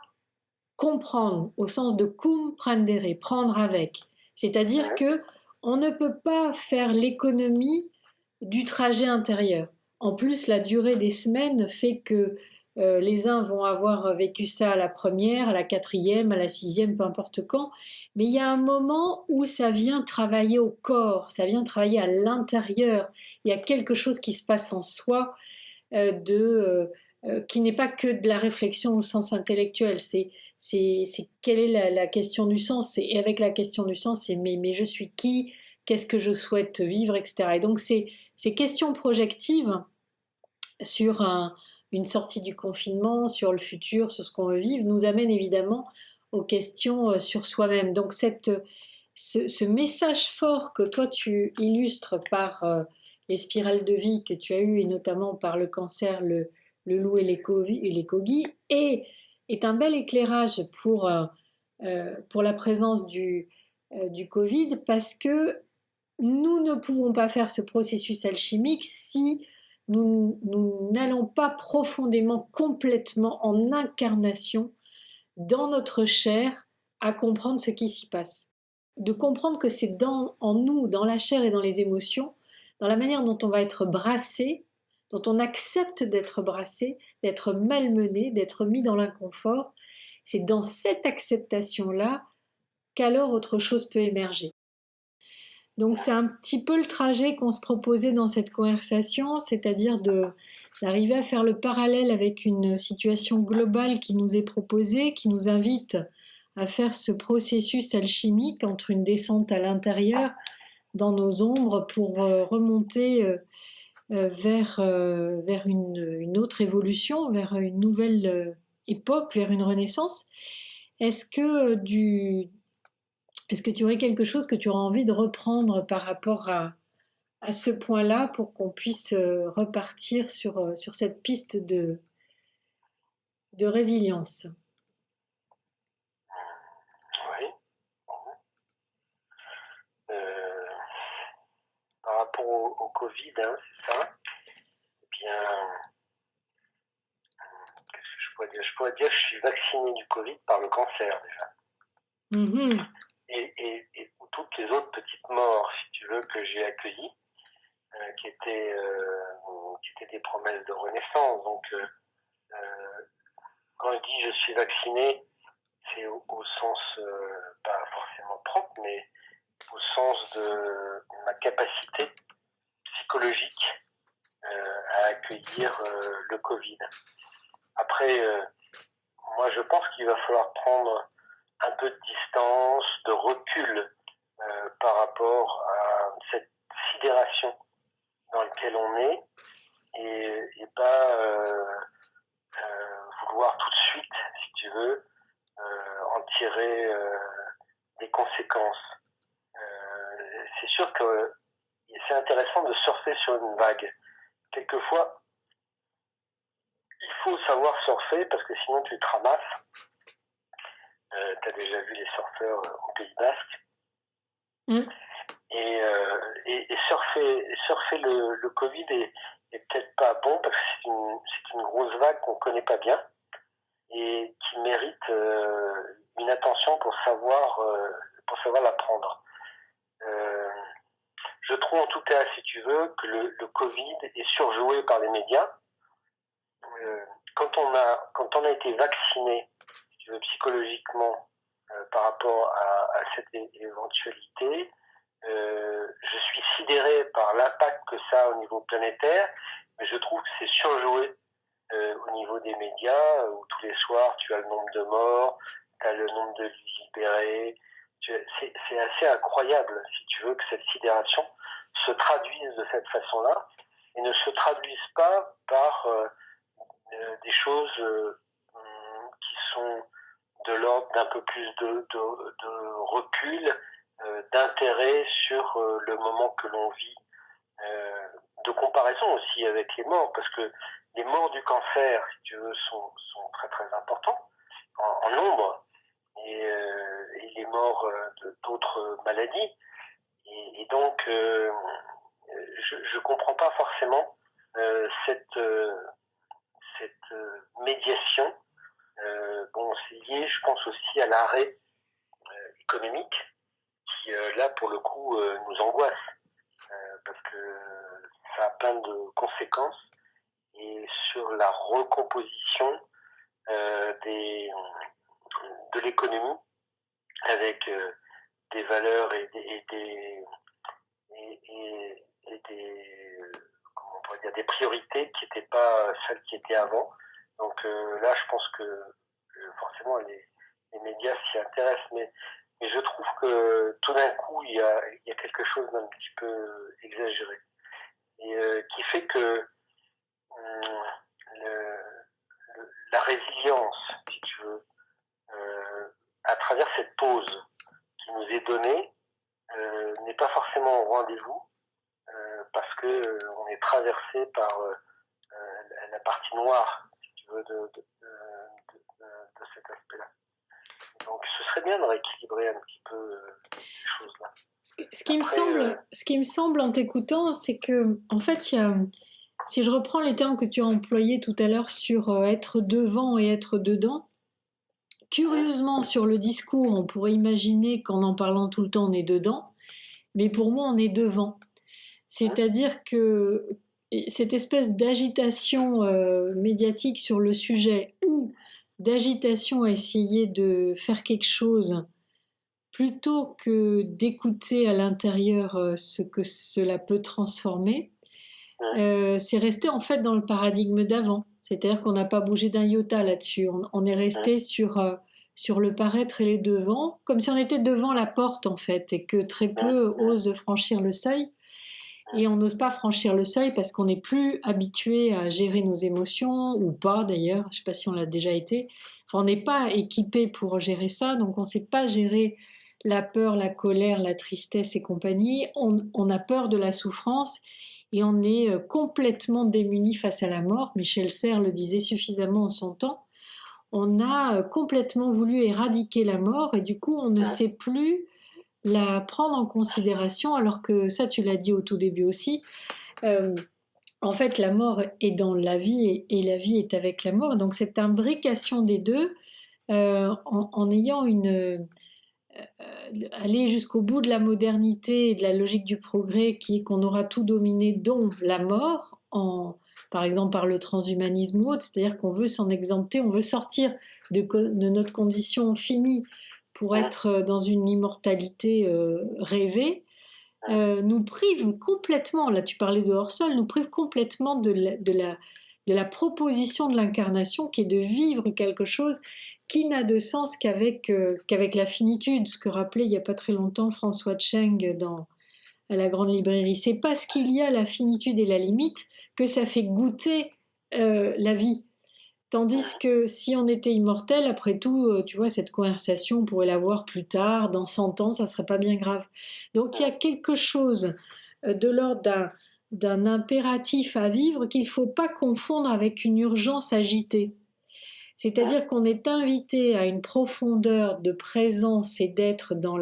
S1: comprendre, au sens de comprendere, prendre avec. C'est-à-dire que on ne peut pas faire l'économie du trajet intérieur. En plus, la durée des semaines fait que les uns vont avoir vécu ça à la première, à la quatrième, à la sixième, peu importe quand, mais il y a un moment où ça vient travailler au corps, ça vient travailler à l'intérieur. Il y a quelque chose qui se passe en soi qui n'est pas que de la réflexion au sens intellectuel. C'est quelle est la question du sens. Et avec la question du sens, c'est mais je suis qui, qu'est-ce que je souhaite vivre, etc. Et donc ces questions projectives sur une sortie du confinement, sur le futur, sur ce qu'on veut vivre, nous amènent évidemment aux questions sur soi-même. Donc ce message fort que toi tu illustres par les spirales de vie que tu as eues, et notamment par le cancer, le loup et les coquilles, est un bel éclairage pour la présence du Covid, parce que nous ne pouvons pas faire ce processus alchimique si nous n'allons pas profondément, complètement en incarnation dans notre chair à comprendre ce qui s'y passe. de comprendre que c'est en nous, dans la chair et dans les émotions, dans la manière dont on va être brassé, dont on accepte d'être brassé, d'être malmené, d'être mis dans l'inconfort. C'est dans cette acceptation-là qu'alors autre chose peut émerger. Donc c'est un petit peu le trajet qu'on se proposait dans cette conversation, c'est-à-dire d'arriver à faire le parallèle avec une situation globale qui nous est proposée, qui nous invite à faire ce processus alchimique entre une descente à l'intérieur dans nos ombres pour remonter vers une autre évolution, vers une nouvelle époque, vers une renaissance. Est-ce que tu aurais quelque chose que tu aurais envie de reprendre par rapport à ce point-là pour qu'on puisse repartir sur cette piste de résilience?
S2: Oui. Par rapport au Covid, hein, c'est ça. Eh bien, qu'est-ce que je pourrais dire? Je pourrais dire que je suis vacciné du Covid par le cancer déjà.
S1: Mhm.
S2: Et toutes les autres petites morts, si tu veux, que j'ai accueillies, qui étaient des promesses de renaissance. Donc, quand je dis je suis vacciné, c'est au sens pas forcément propre, mais au sens de ma capacité psychologique à accueillir le Covid. Après, moi je pense qu'il va falloir prendre un peu de distance, de recul par rapport à cette sidération dans laquelle on est et pas vouloir tout de suite, si tu veux, en tirer des conséquences. C'est sûr que c'est intéressant de surfer sur une vague. Quelquefois, il faut savoir surfer parce que sinon tu te ramasses. Tu as déjà vu les surfeurs au Pays Basque.
S1: Mm.
S2: Et surfer le Covid est peut-être pas bon parce que c'est une grosse vague qu'on connaît pas bien et qui mérite une attention pour savoir la prendre. Je trouve en tout cas, si tu veux, que le Covid est surjoué par les médias. Quand on a été vacciné, si tu veux, psychologiquement par rapport à cette éventualité, je suis sidéré par l'impact que ça a au niveau planétaire, mais je trouve que c'est surjoué au niveau des médias, où tous les soirs tu as le nombre de morts, tu as le nombre de lits libérés. C'est assez incroyable, si tu veux, que cette sidération se traduise de cette façon-là et ne se traduise pas par des choses qui sont de l'ordre d'un peu plus de recul, d'intérêt sur le moment que l'on vit, de comparaison aussi avec les morts, parce que les morts du cancer, si tu veux, sont très très importants en nombre, et les morts d'autres maladies. Et donc, je comprends pas forcément cette médiation. Bon, c'est lié, je pense aussi à l'arrêt économique qui, là, pour le coup, nous angoisse parce que ça a plein de conséquences et sur la recomposition de l'économie avec des valeurs et comment on pourrait dire, des priorités qui n'étaient pas celles qui étaient avant. Donc là, je pense que forcément les médias s'y intéressent, mais je trouve que tout d'un coup, il y a quelque chose d'un petit peu exagéré. Et qui fait que la résilience, si tu veux, à travers cette pause qui nous est donnée, n'est pas forcément au rendez-vous, parce que on est traversé par la partie noire, si tu veux, de cet aspect-là. Donc ce serait bien de rééquilibrer un petit peu ces choses-là.
S1: Ce qui me semble en t'écoutant, c'est que, en fait, si je reprends les termes que tu as employés tout à l'heure sur être devant et être dedans, curieusement, sur le discours, on pourrait imaginer qu'en en parlant tout le temps, on est dedans, mais pour moi, on est devant. C'est-à-dire que cette espèce d'agitation médiatique sur le sujet ou d'agitation à essayer de faire quelque chose plutôt que d'écouter à l'intérieur ce que cela peut transformer, c'est resté en fait dans le paradigme d'avant. C'est-à-dire qu'on n'a pas bougé d'un iota là-dessus. On est resté sur le paraître et les devants, comme si on était devant la porte en fait, et que très peu osent franchir le seuil. Et on n'ose pas franchir le seuil parce qu'on n'est plus habitué à gérer nos émotions, ou pas d'ailleurs, je ne sais pas si on l'a déjà été. Enfin, on n'est pas équipé pour gérer ça, donc on ne sait pas gérer la peur, la colère, la tristesse et compagnie. On a peur de la souffrance et on est complètement démuni face à la mort. Michel Serres le disait suffisamment en son temps. On a complètement voulu éradiquer la mort et du coup on ne sait plus la prendre en considération, alors que ça tu l'as dit au tout début aussi, en fait la mort est dans la vie et la vie est avec la mort, donc cette imbrication des deux, en ayant aller jusqu'au bout de la modernité et de la logique du progrès qui est qu'on aura tout dominé, dont la mort, par exemple par le transhumanisme ou autre, c'est-à-dire qu'on veut s'en exempter, on veut sortir de notre condition finie pour être dans une immortalité rêvée, nous prive complètement, là tu parlais de hors-sol, nous prive complètement de la proposition de l'incarnation qui est de vivre quelque chose qui n'a de sens qu'avec la finitude, ce que rappelait il n'y a pas très longtemps François Cheng à la Grande Librairie. C'est parce qu'il y a la finitude et la limite que ça fait goûter la vie. Tandis que si on était immortel, après tout, tu vois, cette conversation, on pourrait l'avoir plus tard, dans 100 ans, ça serait pas bien grave. Donc il y a quelque chose de l'ordre d'un impératif à vivre qu'il ne faut pas confondre avec une urgence agitée. C'est-à-dire qu'on est invité à une profondeur de présence et d'être dans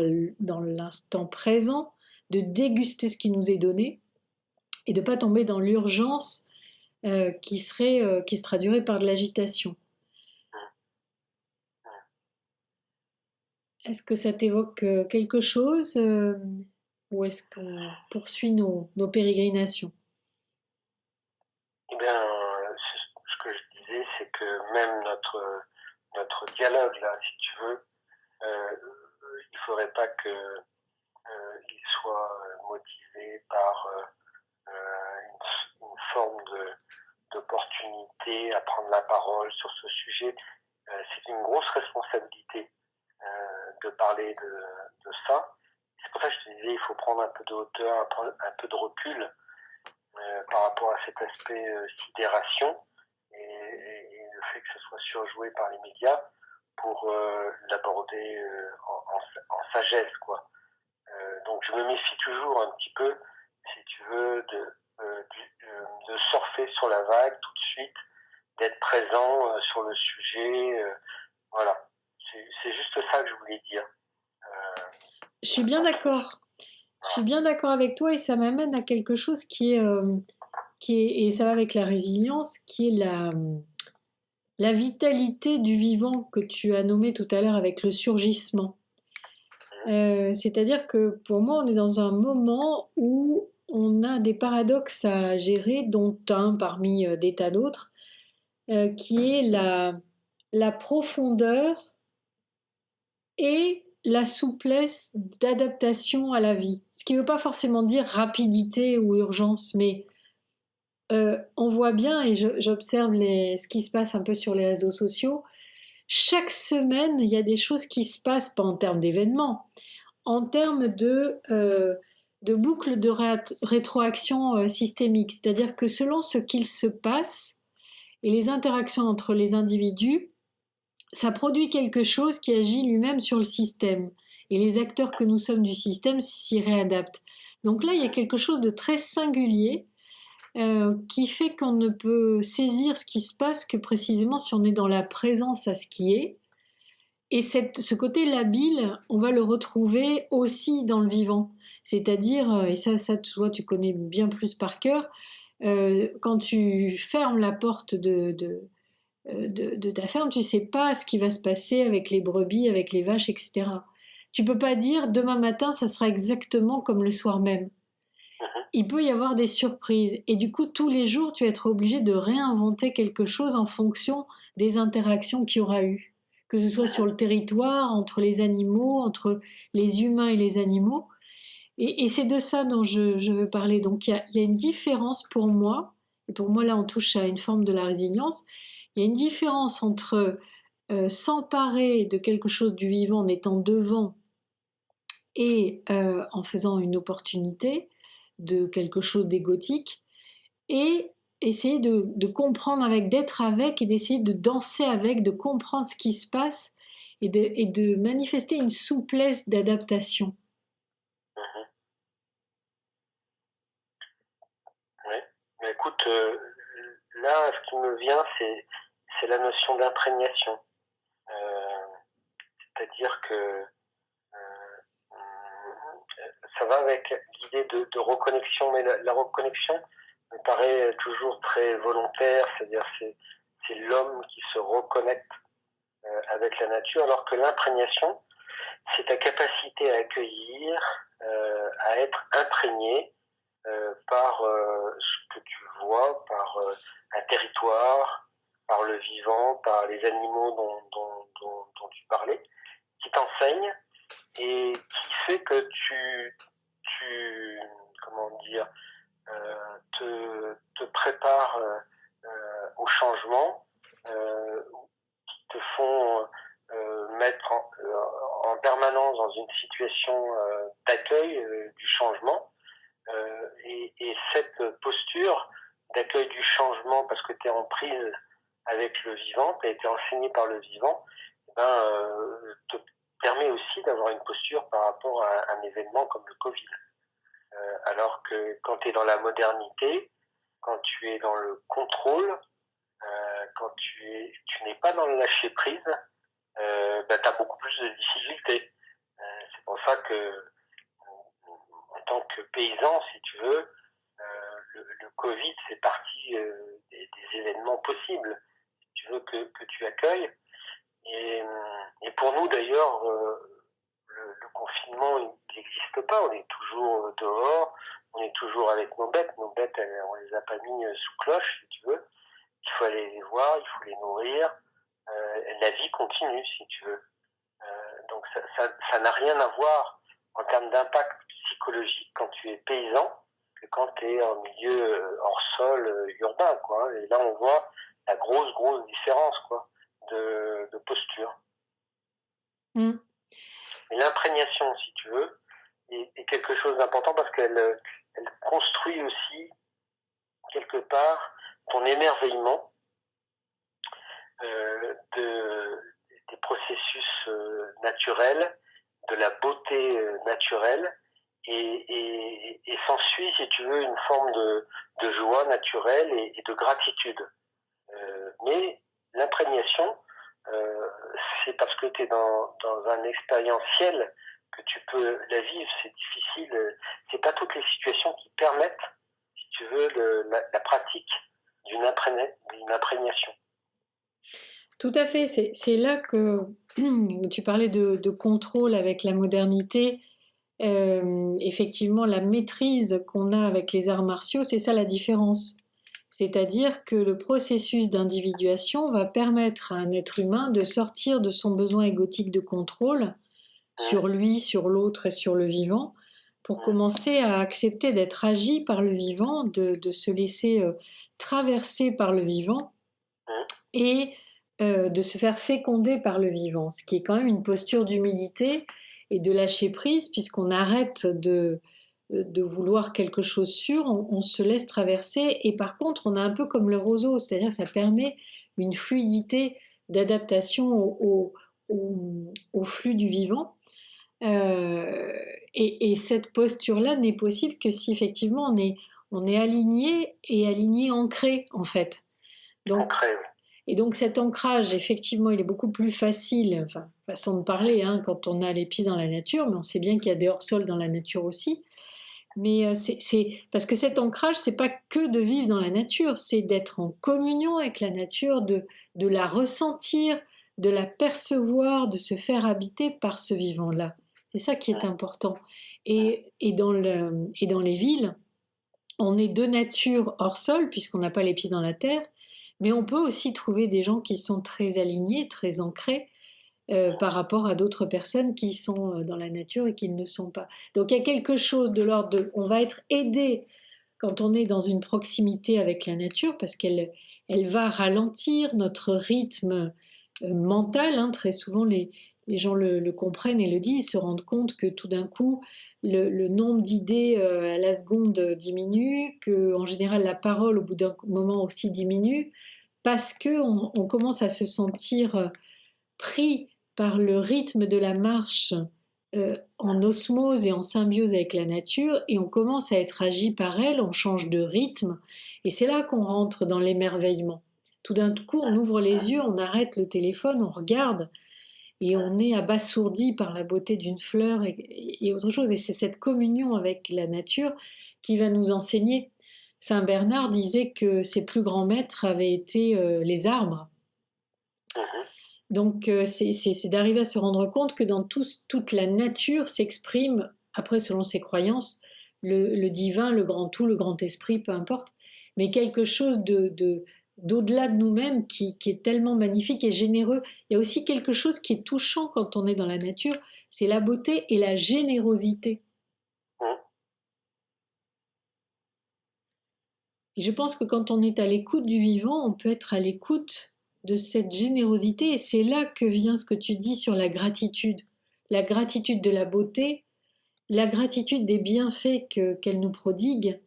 S1: l'instant présent, de déguster ce qui nous est donné et de ne pas tomber dans l'urgence qui se traduirait par de l'agitation. Est-ce que ça t'évoque quelque chose ou est-ce qu'on poursuit nos pérégrinations?
S2: Eh bien, ce que je disais, c'est que même notre dialogue, là, si tu veux, il ne faudrait pas qu'il soit motivé par une forme d'opportunité à prendre la parole sur ce sujet. C'est une grosse responsabilité de parler de ça. C'est pour ça que je te disais, il faut prendre un peu de hauteur, un peu de recul par rapport à cet aspect sidération et le fait que ce soit surjoué par les médias pour l'aborder en sagesse, quoi. Donc je me méfie toujours un petit peu, si tu veux, de surfer sur la vague tout de suite, d'être présent sur le sujet. Voilà, c'est juste ça que je voulais dire.
S1: Je suis bien d'accord. Je suis bien d'accord avec toi et ça m'amène à quelque chose qui est, et ça va avec la résilience, qui est la vitalité du vivant que tu as nommé tout à l'heure avec le surgissement. C'est-à-dire que pour moi, on est dans un moment où on a des paradoxes à gérer, dont un parmi des tas d'autres, qui est la profondeur et la souplesse d'adaptation à la vie. Ce qui ne veut pas forcément dire rapidité ou urgence, mais on voit bien, et j'observe ce qui se passe un peu sur les réseaux sociaux, chaque semaine, il y a des choses qui se passent, pas en termes d'événements, en termes de boucles de rétroaction systémique. C'est-à-dire que selon ce qu'il se passe et les interactions entre les individus, ça produit quelque chose qui agit lui-même sur le système. Et les acteurs que nous sommes du système s'y réadaptent. Donc là, il y a quelque chose de très singulier qui fait qu'on ne peut saisir ce qui se passe que précisément si on est dans la présence à ce qui est. Et ce côté labile, on va le retrouver aussi dans le vivant. C'est-à-dire, et ça toi tu connais bien plus par cœur, quand tu fermes la porte de ta ferme, tu ne sais pas ce qui va se passer avec les brebis, avec les vaches, etc. Tu ne peux pas dire demain matin, ça sera exactement comme le soir même.
S2: Mhm.
S1: Il peut y avoir des surprises. Et du coup, tous les jours, tu vas être obligé de réinventer quelque chose en fonction des interactions qu'il y aura eu. Que ce soit sur le territoire, entre les animaux, entre les humains et les animaux. Et c'est de ça dont je veux parler. Donc il y a une différence pour moi, et pour moi là on touche à une forme de la résilience, il y a une différence entre s'emparer de quelque chose du vivant en étant devant et en faisant une opportunité de quelque chose d'égotique, et essayer de comprendre avec, d'être avec et d'essayer de danser avec, de comprendre ce qui se passe et de manifester une souplesse d'adaptation.
S2: Mhm. Oui. Mais écoute, là, ce qui me vient, c'est la notion d'imprégnation. Euh, C'est-à-dire que ça va avec l'idée de reconnexion, mais la reconnexion me paraît toujours très volontaire, c'est-à-dire c'est l'homme qui se reconnecte avec la nature, alors que l'imprégnation, c'est ta capacité à accueillir, à être imprégné par ce que tu vois, par un territoire, par le vivant, par les animaux dont tu parlais, qui t'enseignent et qui fait que tu comment dire, te prépares au changement, qui te font mettre en permanence dans une situation d'accueil du changement. Et cette posture d'accueil du changement, parce que tu es en prise avec le vivant, tu as été enseigné par le vivant, te permet aussi d'avoir une posture par rapport à un événement comme le Covid. Alors que quand tu es dans la modernité, quand tu es dans le contrôle, quand tu n'es pas dans le lâcher prise, tu as beaucoup plus de difficultés. C'est pour ça que en tant que paysan, si tu veux, le Covid fait partie des événements possibles, si tu veux, que tu accueilles. Et pour nous, d'ailleurs, le confinement, il n'existe pas. On est toujours dehors, on est toujours avec nos bêtes. Nos bêtes, on les a pas mis sous cloche, si tu veux. Il faut aller les voir, il faut les nourrir. La vie continue, si tu veux. Donc ça n'a rien à voir en termes d'impact psychologique quand tu es paysan que quand tu es en milieu hors sol urbain, quoi. Et là, on voit la grosse différence, quoi, de posture.
S1: Mm.
S2: Et l'imprégnation, si tu veux, est quelque chose d'important parce qu'elle construit aussi quelque part ton émerveillement des processus naturels, de la beauté naturelle, et s'ensuit, si tu veux, une forme de joie naturelle et de gratitude. Mais l'imprégnation, c'est parce que tu es dans un expérientiel que tu peux la vivre, c'est difficile. C'est pas toutes les situations qui permettent, si tu veux, la pratique d'une imprégnation.
S1: Tout à fait, c'est là que tu parlais de contrôle avec la modernité. Effectivement, la maîtrise qu'on a avec les arts martiaux, c'est ça la différence. C'est-à-dire que le processus d'individuation va permettre à un être humain de sortir de son besoin égotique de contrôle sur lui, sur l'autre et sur le vivant, pour commencer à accepter d'être agi par le vivant, de se laisser traverser par le vivant et de se faire féconder par le vivant, ce qui est quand même une posture d'humilité et de lâcher prise, puisqu'on arrête de vouloir quelque chose sûr, on se laisse traverser, et par contre on a un peu comme le roseau, c'est-à-dire que ça permet une fluidité d'adaptation au flux du vivant. Et cette posture-là n'est possible que si effectivement on est aligné et aligné ancré en fait. Donc,
S2: Ancré, oui.
S1: et donc cet ancrage, effectivement, il est beaucoup plus facile, enfin, façon de parler, hein, quand on a les pieds dans la nature, mais on sait bien qu'il y a des hors-sols dans la nature aussi. Mais parce que cet ancrage, c'est pas que de vivre dans la nature, c'est d'être en communion avec la nature, de la ressentir, de la percevoir, de se faire habiter par ce vivant-là. C'est ça qui est important. Et dans les villes, on est de nature hors sol, puisqu'on n'a pas les pieds dans la terre, mais on peut aussi trouver des gens qui sont très alignés, très ancrés, par rapport à d'autres personnes qui sont dans la nature et qui ne le sont pas. Donc il y a quelque chose de l'ordre de... On va être aidé quand on est dans une proximité avec la nature parce qu'elle va ralentir notre rythme mental. Hein. Très souvent, les gens le comprennent et le disent, se rendent compte que tout d'un coup, le nombre d'idées à la seconde diminue, que en général la parole au bout d'un moment aussi diminue, parce qu'on on commence à se sentir pris par le rythme de la marche en osmose et en symbiose avec la nature, et on commence à être agi par elle, on change de rythme, et c'est là qu'on rentre dans l'émerveillement. Tout d'un coup, on ouvre les yeux, on arrête le téléphone, on regarde, et on est abasourdi par la beauté d'une fleur et autre chose. Et c'est cette communion avec la nature qui va nous enseigner. Saint Bernard disait que ses plus grands maîtres avaient été les arbres. Donc c'est d'arriver à se rendre compte que dans toute la nature s'exprime, après selon ses croyances, le divin, le grand tout, le grand esprit, peu importe, mais quelque chose d'au-delà de nous-mêmes qui est tellement magnifique et généreux. Il y a aussi quelque chose qui est touchant quand on est dans la nature, c'est la beauté et la générosité. Et je pense que quand on est à l'écoute du vivant, on peut être à l'écoute de cette générosité. Et c'est là que vient ce que tu dis sur la gratitude. La gratitude de la beauté, la gratitude des bienfaits qu'elle nous prodigue,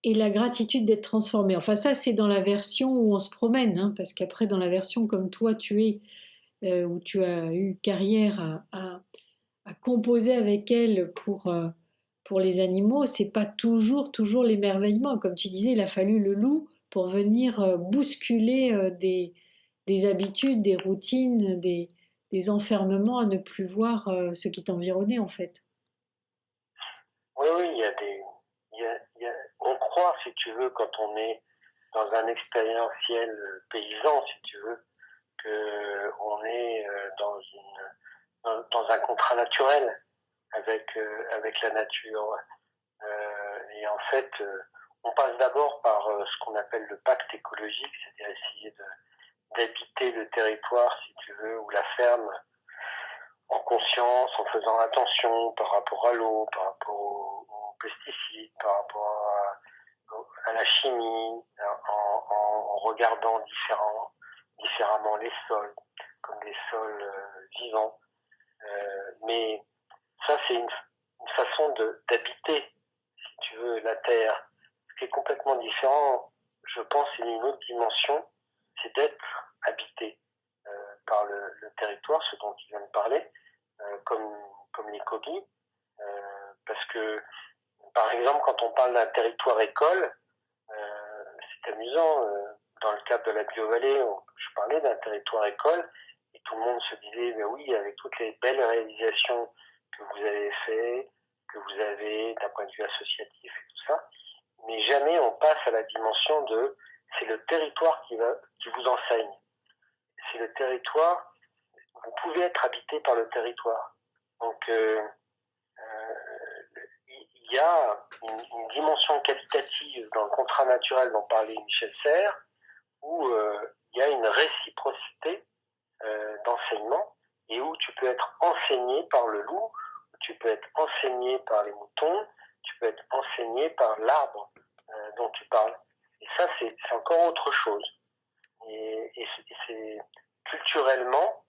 S1: et la gratitude d'être transformé. Enfin, ça, c'est dans la version où on se promène, hein, parce qu'après, dans la version comme toi, tu es, où tu as eu carrière à composer avec elle pour les animaux, c'est pas toujours l'émerveillement. Comme tu disais, il a fallu le loup pour venir bousculer des habitudes, des routines, des enfermements à ne plus voir ce qui t'environnait en fait.
S2: Oui, oui, il y a des. On croit, si tu veux, quand on est dans un expérientiel paysan, si tu veux, qu'on est dans un contrat naturel avec la nature. Et en fait, on passe d'abord par ce qu'on appelle le pacte écologique, c'est-à-dire essayer d'habiter le territoire, si tu veux, ou la ferme, en conscience, en faisant attention par rapport à l'eau, par rapport aux pesticides, par rapport à la chimie, en regardant différemment les sols, comme des sols vivants. Mais ça, c'est une façon d'habiter, si tu veux, la Terre. Ce qui est complètement différent, je pense, c'est une autre dimension, c'est d'être habité par le territoire, ce dont tu viens de parler, comme les coquilles. Parce que, par exemple, quand on parle d'un territoire école, c'est amusant. Dans le cadre de la BioVallée, je parlais d'un territoire école et tout le monde se disait, mais oui, avec toutes les belles réalisations que vous avez faites, que vous avez d'un point de vue associatif et tout ça, mais jamais on passe à la dimension de c'est le territoire qui vous enseigne. C'est le territoire, vous pouvez être habité par le territoire. Donc il y a une dimension qualitative dans le contrat naturel dont parlait Michel Serres, où il y a une réciprocité d'enseignement et où tu peux être enseigné par le loup, où tu peux être enseigné par les moutons, tu peux être enseigné par l'arbre dont tu parles. Et ça, c'est encore autre chose. Et c'est culturellement,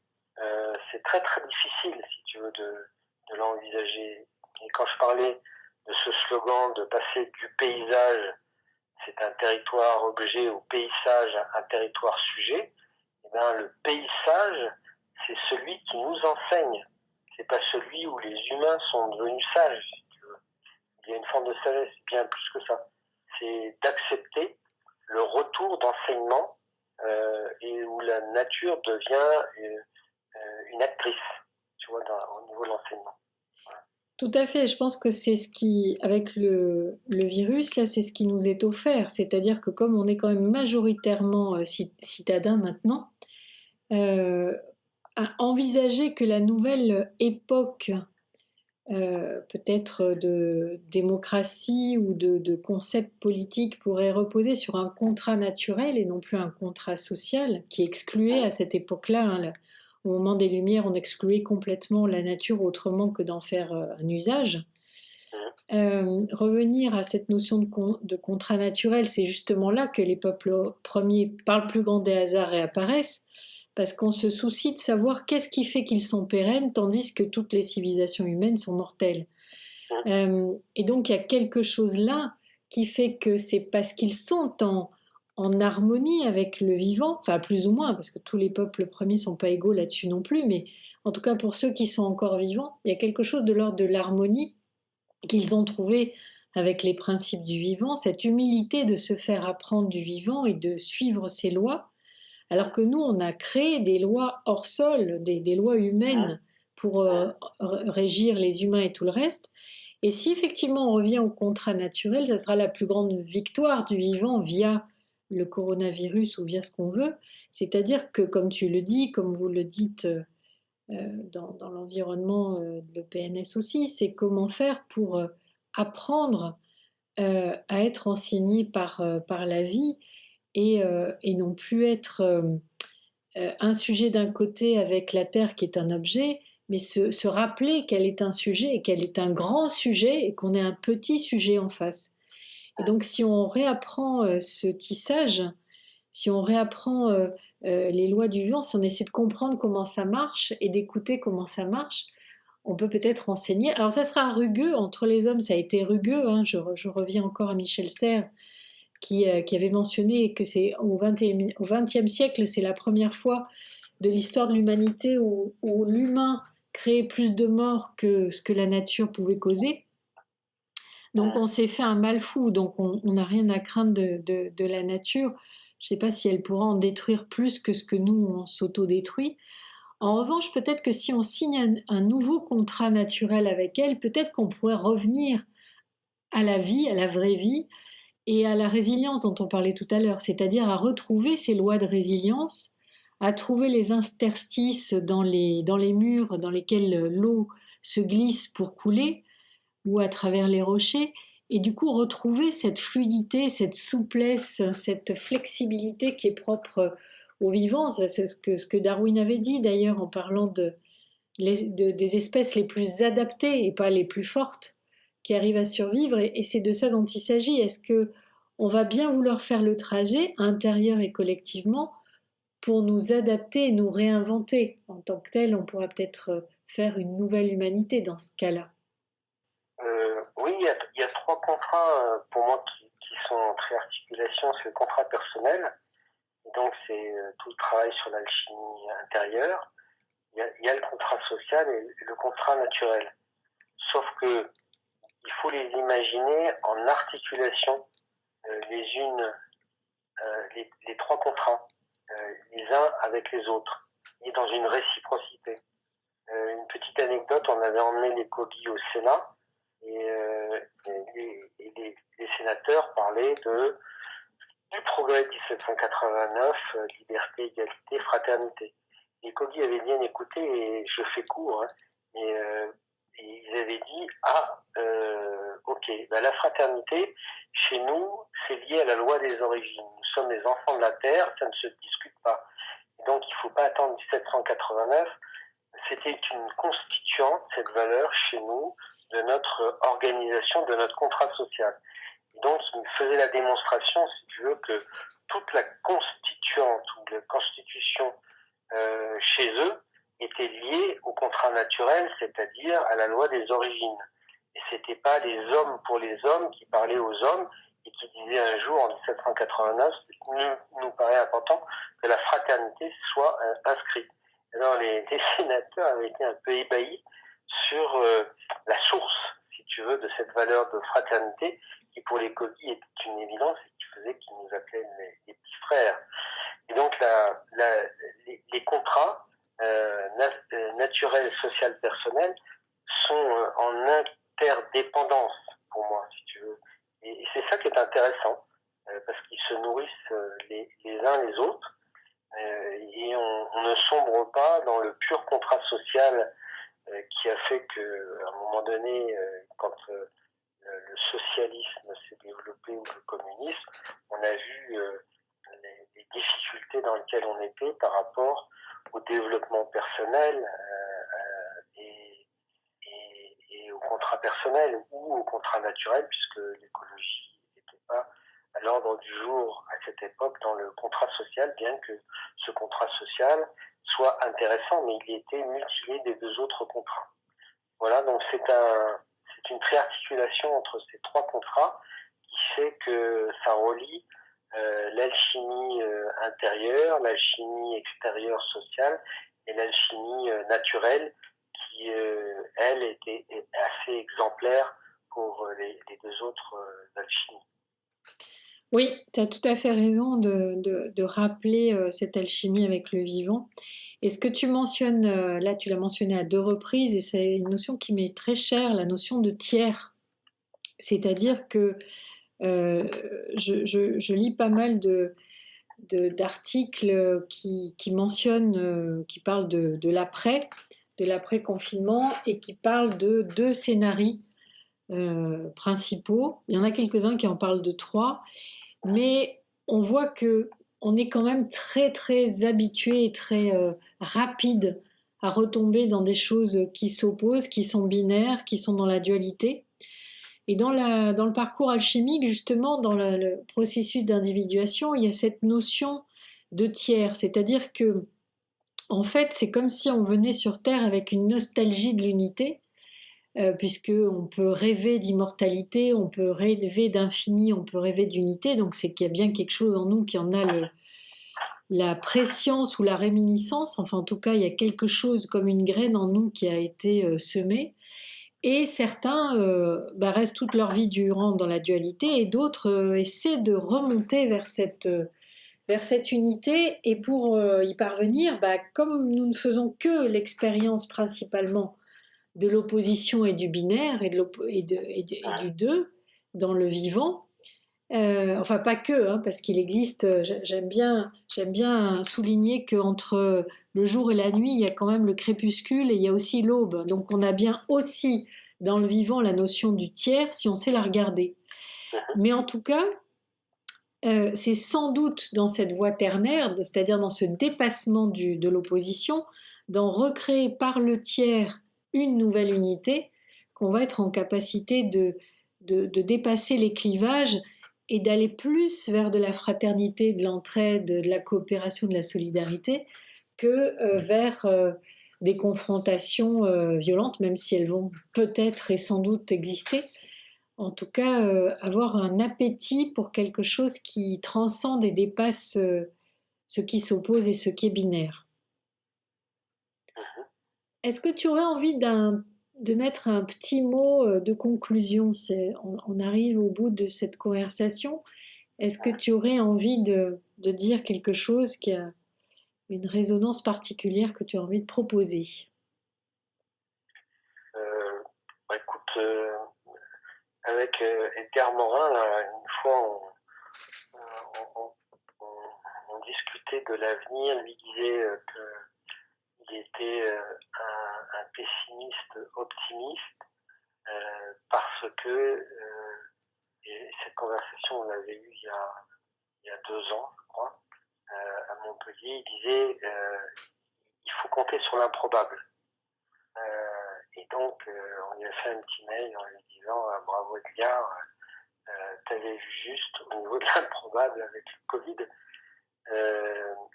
S2: c'est très très difficile, si tu veux, de l'envisager. Et quand je parlais de ce slogan de passer du paysage, c'est un territoire objet, au paysage, un territoire sujet, et bien le paysage, c'est celui qui nous enseigne. C'est pas celui où les humains sont devenus sages, si tu veux. Il y a une forme de sagesse, bien plus que ça. C'est d'accepter le retour d'enseignement et où la nature devient une actrice, tu vois, au niveau de l'enseignement. Voilà.
S1: Tout à fait. Je pense que c'est ce qui, avec le virus, là, c'est ce qui nous est offert. C'est-à-dire que comme on est quand même majoritairement citadins maintenant, euh, à envisager que la nouvelle époque, peut-être de démocratie ou de concept politique, pourrait reposer sur un contrat naturel et non plus un contrat social qui excluait à cette époque-là, hein, au moment des Lumières, on excluait complètement la nature autrement que d'en faire un usage. Revenir à cette notion de contrat naturel, c'est justement là que les peuples premiers, par le plus grand des hasards, réapparaissent, parce qu'on se soucie de savoir qu'est-ce qui fait qu'ils sont pérennes, tandis que toutes les civilisations humaines sont mortelles. Et donc il y a quelque chose là qui fait que c'est parce qu'ils sont en harmonie avec le vivant, enfin plus ou moins, parce que tous les peuples premiers ne sont pas égaux là-dessus non plus, mais en tout cas pour ceux qui sont encore vivants, il y a quelque chose de l'ordre de l'harmonie qu'ils ont trouvé avec les principes du vivant, cette humilité de se faire apprendre du vivant et de suivre ses lois, alors que nous, on a créé des lois hors sol, des lois humaines pour régir les humains et tout le reste. Et si effectivement on revient au contrat naturel, ça sera la plus grande victoire du vivant via le coronavirus ou via ce qu'on veut. C'est-à-dire que, comme tu le dis, comme vous le dites dans l'environnement de l'EPNS aussi, c'est comment faire pour apprendre à être enseigné par la vie et non plus être un sujet d'un côté avec la Terre qui est un objet, mais se rappeler qu'elle est un sujet et qu'elle est un grand sujet et qu'on est un petit sujet en face. Et donc si on réapprend ce tissage, si on réapprend les lois du vivant, si on essaie de comprendre comment ça marche et d'écouter comment ça marche, on peut peut-être enseigner. Alors ça sera rugueux, entre les hommes ça a été rugueux, hein. Je reviens encore à Michel Serres qui avait mentionné que c'est au XXe siècle, c'est la première fois de l'histoire de l'humanité où l'humain crée plus de morts que ce que la nature pouvait causer. Donc on s'est fait un mal fou, donc on n'a rien à craindre de la nature. Je ne sais pas si elle pourra en détruire plus que ce que nous, on s'auto-détruit. En revanche, peut-être que si on signe un nouveau contrat naturel avec elle, peut-être qu'on pourrait revenir à la vie, à la vraie vie, et à la résilience dont on parlait tout à l'heure, c'est-à-dire à retrouver ces lois de résilience, à trouver les interstices dans les murs dans lesquels l'eau se glisse pour couler, ou à travers les rochers, et du coup retrouver cette fluidité, cette souplesse, cette flexibilité qui est propre au vivant. C'est ce que Darwin avait dit d'ailleurs en parlant des espèces les plus adaptées et pas les plus fortes qui arrivent à survivre, et c'est de ça dont il s'agit. Est-ce que on va bien vouloir faire le trajet, intérieur et collectivement, pour nous adapter et nous réinventer en tant que tel? On pourra peut-être faire une nouvelle humanité dans ce cas-là.
S2: Oui, il y a trois contrats pour moi qui sont en triarticulation. C'est le contrat personnel, donc c'est tout le travail sur l'alchimie intérieure. Il y a le contrat social et le contrat naturel. Sauf que il faut les imaginer en articulation les trois contrats, les uns avec les autres, et dans une réciprocité. Une petite anecdote, on avait emmené les Kogi au Sénat, et les sénateurs parlaient du progrès de 1789, liberté, égalité, fraternité. Les Kogi avaient bien écouté, et je fais court, hein, et ils avaient dit ok, la fraternité, chez nous, c'est lié à la loi des origines. Nous sommes les enfants de la terre, ça ne se discute pas. Et donc il ne faut pas attendre 1789. C'était une constituante, cette valeur, chez nous, de notre organisation, de notre contrat social. Et donc, il faisait la démonstration, si tu veux, que toute la constituante ou la constitution chez eux était liée au contrat naturel, c'est-à-dire à la loi des origines. Et c'était pas les hommes pour les hommes qui parlaient aux hommes et qui disaient un jour, en 1789, nous paraît important que la fraternité soit inscrite. Alors les sénateurs avaient été un peu ébahis sur la source, si tu veux, de cette valeur de fraternité qui pour les Kogi était une évidence et qui faisait qu'ils nous appelaient les petits frères. Et donc les contrats naturels, social, personnels sont en interdépendance pour moi, si tu veux. Et c'est ça qui est intéressant, parce qu'ils se nourrissent les uns les autres, et on ne sombre pas dans le pur contrat social qui a fait qu'à un moment donné, quand le socialisme s'est développé ou le communisme, on a vu les difficultés dans lesquelles on était par rapport au développement personnel et au contrat personnel ou au contrat naturel, puisque l'écologie n'était pas à l'ordre du jour à cette époque dans le contrat social, bien que ce contrat social soit intéressant, mais il était mutilé des deux autres contrats. Voilà, donc c'est une préarticulation entre ces trois contrats qui fait que ça relie l'alchimie intérieure, l'alchimie extérieure sociale et l'alchimie naturelle qui, elle, est assez exemplaire pour les deux autres alchimies.
S1: Oui, tu as tout à fait raison de rappeler cette alchimie avec le vivant. Et ce que tu mentionnes, là tu l'as mentionné à 2 reprises, et c'est une notion qui m'est très chère, la notion de tiers. C'est-à-dire que je lis pas mal d'articles qui mentionnent, qui parlent de l'après-confinement, et qui parlent de 2 scénarios principaux. Il y en a quelques-uns qui en parlent de 3, mais on voit que on est quand même très très habitué et très rapide à retomber dans des choses qui s'opposent, qui sont binaires, qui sont dans la dualité. Et dans le parcours alchimique, justement, dans le processus d'individuation, il y a cette notion de tiers, c'est-à-dire que, en fait, c'est comme si on venait sur Terre avec une nostalgie de l'unité, puisqu'on peut rêver d'immortalité, on peut rêver d'infini, on peut rêver d'unité, donc c'est qu'il y a bien quelque chose en nous qui en a la prescience ou la réminiscence, enfin en tout cas il y a quelque chose comme une graine en nous qui a été semée, et certains restent toute leur vie durant dans la dualité, et d'autres essaient de remonter vers cette unité, et pour y parvenir, comme nous ne faisons que l'expérience principalement de l'opposition et du binaire et du deux dans le vivant. Enfin, pas que, hein, parce qu'il existe, j'aime bien souligner qu'entre le jour et la nuit, il y a quand même le crépuscule et il y a aussi l'aube. Donc on a bien aussi dans le vivant la notion du tiers si on sait la regarder. Mais en tout cas, c'est sans doute dans cette voie ternaire, c'est-à-dire dans ce dépassement de l'opposition, d'en recréer par le tiers une nouvelle unité, qu'on va être en capacité de dépasser les clivages et d'aller plus vers de la fraternité, de l'entraide, de la coopération, de la solidarité, que vers des confrontations violentes, même si elles vont peut-être et sans doute exister. En tout cas, avoir un appétit pour quelque chose qui transcende et dépasse ce qui s'oppose et ce qui est binaire. Est-ce que tu aurais envie de mettre un petit mot de conclusion? On arrive au bout de cette conversation. Est-ce que tu aurais envie de dire quelque chose qui a une résonance particulière que tu as envie de proposer?
S2: Écoute, avec Edgar Morin, là, une fois, on discutait de l'avenir. Lui disait qu'il était un pessimiste optimiste, parce que, et cette conversation, on l'avait eue il y a 2 ans, je crois, à Montpellier. Il disait il faut compter sur l'improbable. Et donc, on lui a fait un petit mail en lui disant bravo Edgar, t'avais vu juste au niveau de l'improbable avec le Covid.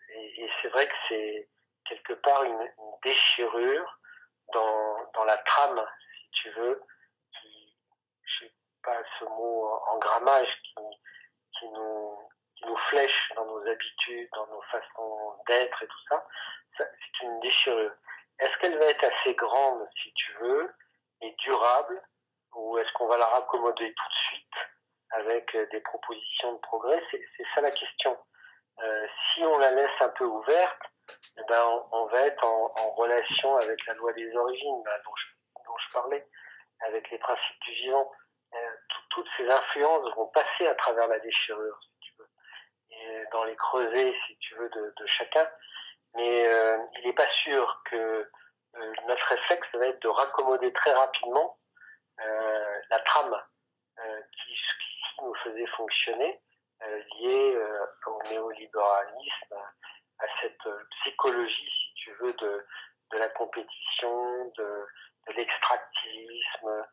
S2: Et c'est vrai que c'est quelque part une déchirure dans la trame, si tu veux, qui, je sais pas ce mot en grammage, qui nous flèche dans nos habitudes, dans nos façons d'être et tout ça. C'est une déchirure. Est-ce qu'elle va être assez grande, si tu veux, et durable, ou est-ce qu'on va la raccommoder tout de suite avec des propositions de progrès? C'est ça la question. Si on la laisse un peu ouverte, on va être en relation avec la loi des origines, dont je parlais, avec les principes du vivant. Toutes ces influences vont passer à travers la déchirure, si tu veux, et dans les creusets, si tu veux, de chacun. Mais il n'est pas sûr que notre réflexe va être de raccommoder très rapidement la trame qui jusqu'ici nous faisait fonctionner, liée au néolibéralisme, à cette psychologie, si tu veux, de la compétition, de l'extractivisme,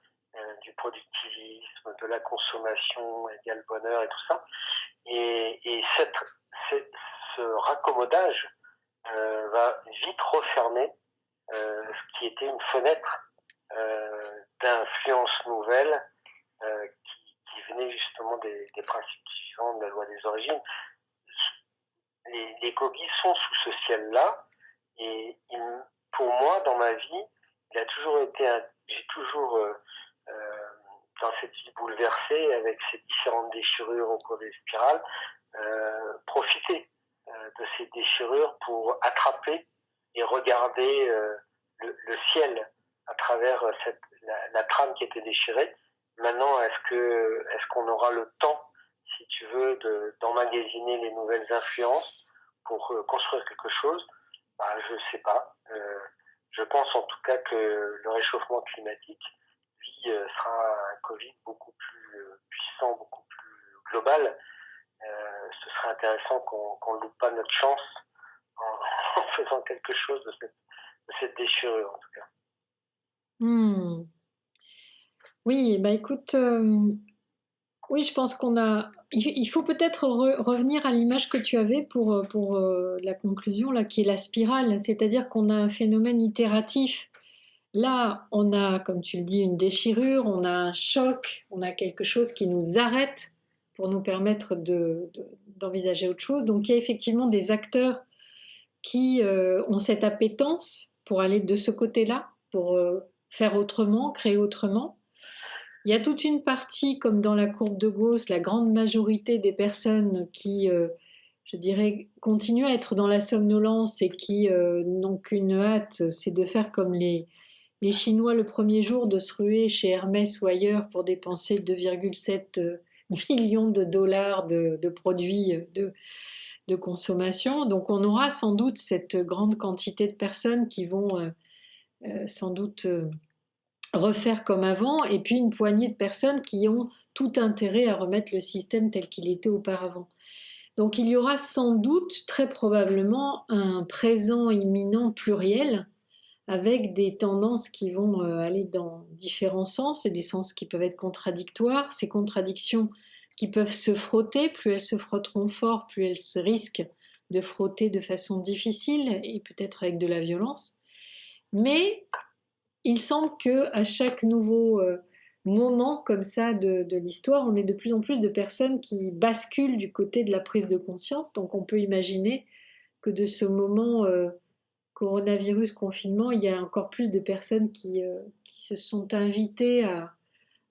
S2: du productivisme, de la consommation égale bonheur et tout ça. Et ce raccommodage va vite refermer ce qui était une fenêtre d'influence nouvelle qui venait justement des principes vivants de la loi des origines. Les gogis sont sous ce ciel-là, et pour moi, dans ma vie, il a toujours été j'ai toujours dans cette vie bouleversée, avec ces différentes déchirures au cours des spirales, profiter de ces déchirures pour attraper et regarder le ciel à travers la trame qui était déchirée. Maintenant, est-ce qu'on aura le temps, si tu veux, d'emmagasiner les nouvelles influences pour construire quelque chose? Je ne sais pas. Je pense en tout cas que le réchauffement climatique, lui, sera un Covid beaucoup plus puissant, beaucoup plus global. Ce serait intéressant qu'on ne loupe pas notre chance en faisant quelque chose de cette déchirure, en tout cas.
S1: Oui, bah écoute, oui, je pense il faut peut-être revenir à l'image que tu avais pour la conclusion, là, qui est la spirale, c'est-à-dire qu'on a un phénomène itératif. Là, on a, comme tu le dis, une déchirure, on a un choc, on a quelque chose qui nous arrête pour nous permettre d'envisager autre chose. Donc il y a effectivement des acteurs qui ont cette appétence pour aller de ce côté-là, pour faire autrement, créer autrement. Il y a toute une partie, comme dans la courbe de Gauss, la grande majorité des personnes qui, je dirais, continuent à être dans la somnolence et qui n'ont qu'une hâte, c'est de faire comme les Chinois le premier jour, de se ruer chez Hermès ou ailleurs pour dépenser 2,7 millions de dollars de produits de consommation. Donc on aura sans doute cette grande quantité de personnes qui vont sans doute refaire comme avant, et puis une poignée de personnes qui ont tout intérêt à remettre le système tel qu'il était auparavant. Donc il y aura sans doute, très probablement, un présent imminent pluriel, avec des tendances qui vont aller dans différents sens, et des sens qui peuvent être contradictoires. Ces contradictions qui peuvent se frotter, plus elles se frotteront fort, plus elles se risquent de frotter de façon difficile, et peut-être avec de la violence. Mais il semble qu'à chaque nouveau moment comme ça de l'histoire, on est de plus en plus de personnes qui basculent du côté de la prise de conscience. Donc on peut imaginer que de ce moment coronavirus, confinement, il y a encore plus de personnes qui se sont invitées à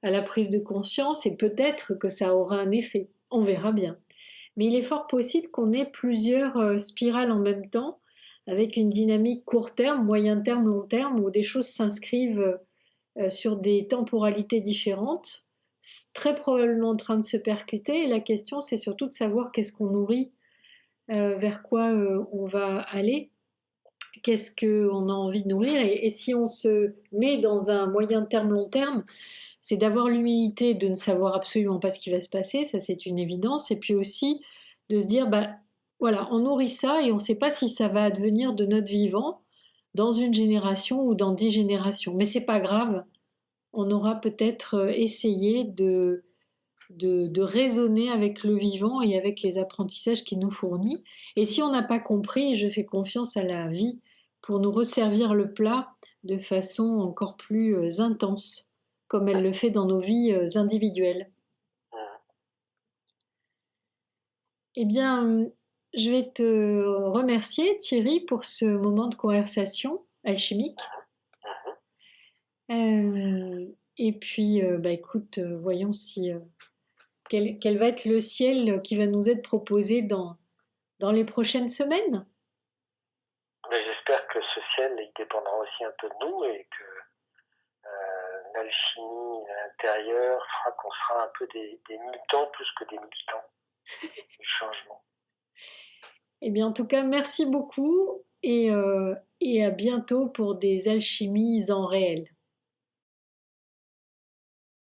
S1: la prise de conscience, et peut-être que ça aura un effet. On verra bien. Mais il est fort possible qu'on ait plusieurs spirales en même temps, avec une dynamique court terme, moyen terme, long terme, où des choses s'inscrivent sur des temporalités différentes, très probablement en train de se percuter. Et la question, c'est surtout de savoir qu'est-ce qu'on nourrit, vers quoi on va aller, qu'est-ce qu'on a envie de nourrir. Et si on se met dans un moyen terme, long terme, c'est d'avoir l'humilité de ne savoir absolument pas ce qui va se passer, ça c'est une évidence, et puis aussi de se dire, voilà, on nourrit ça et on ne sait pas si ça va advenir de notre vivant dans une génération ou dans 10 générations. Mais c'est pas grave, on aura peut-être essayé de raisonner avec le vivant et avec les apprentissages qu'il nous fournit. Et si on n'a pas compris, je fais confiance à la vie pour nous resservir le plat de façon encore plus intense, comme elle le fait dans nos vies individuelles. Eh bien, je vais te remercier, Thierry, pour ce moment de conversation alchimique. Et puis, écoute, voyons si quel va être le ciel qui va nous être proposé dans les prochaines semaines.
S2: Mais j'espère que ce ciel, il dépendra aussi un peu de nous, et que alchimie intérieure fera qu'on sera un peu des militants plus que des militants du changement.
S1: Eh bien, en tout cas, merci beaucoup et à bientôt pour des alchimies en réel.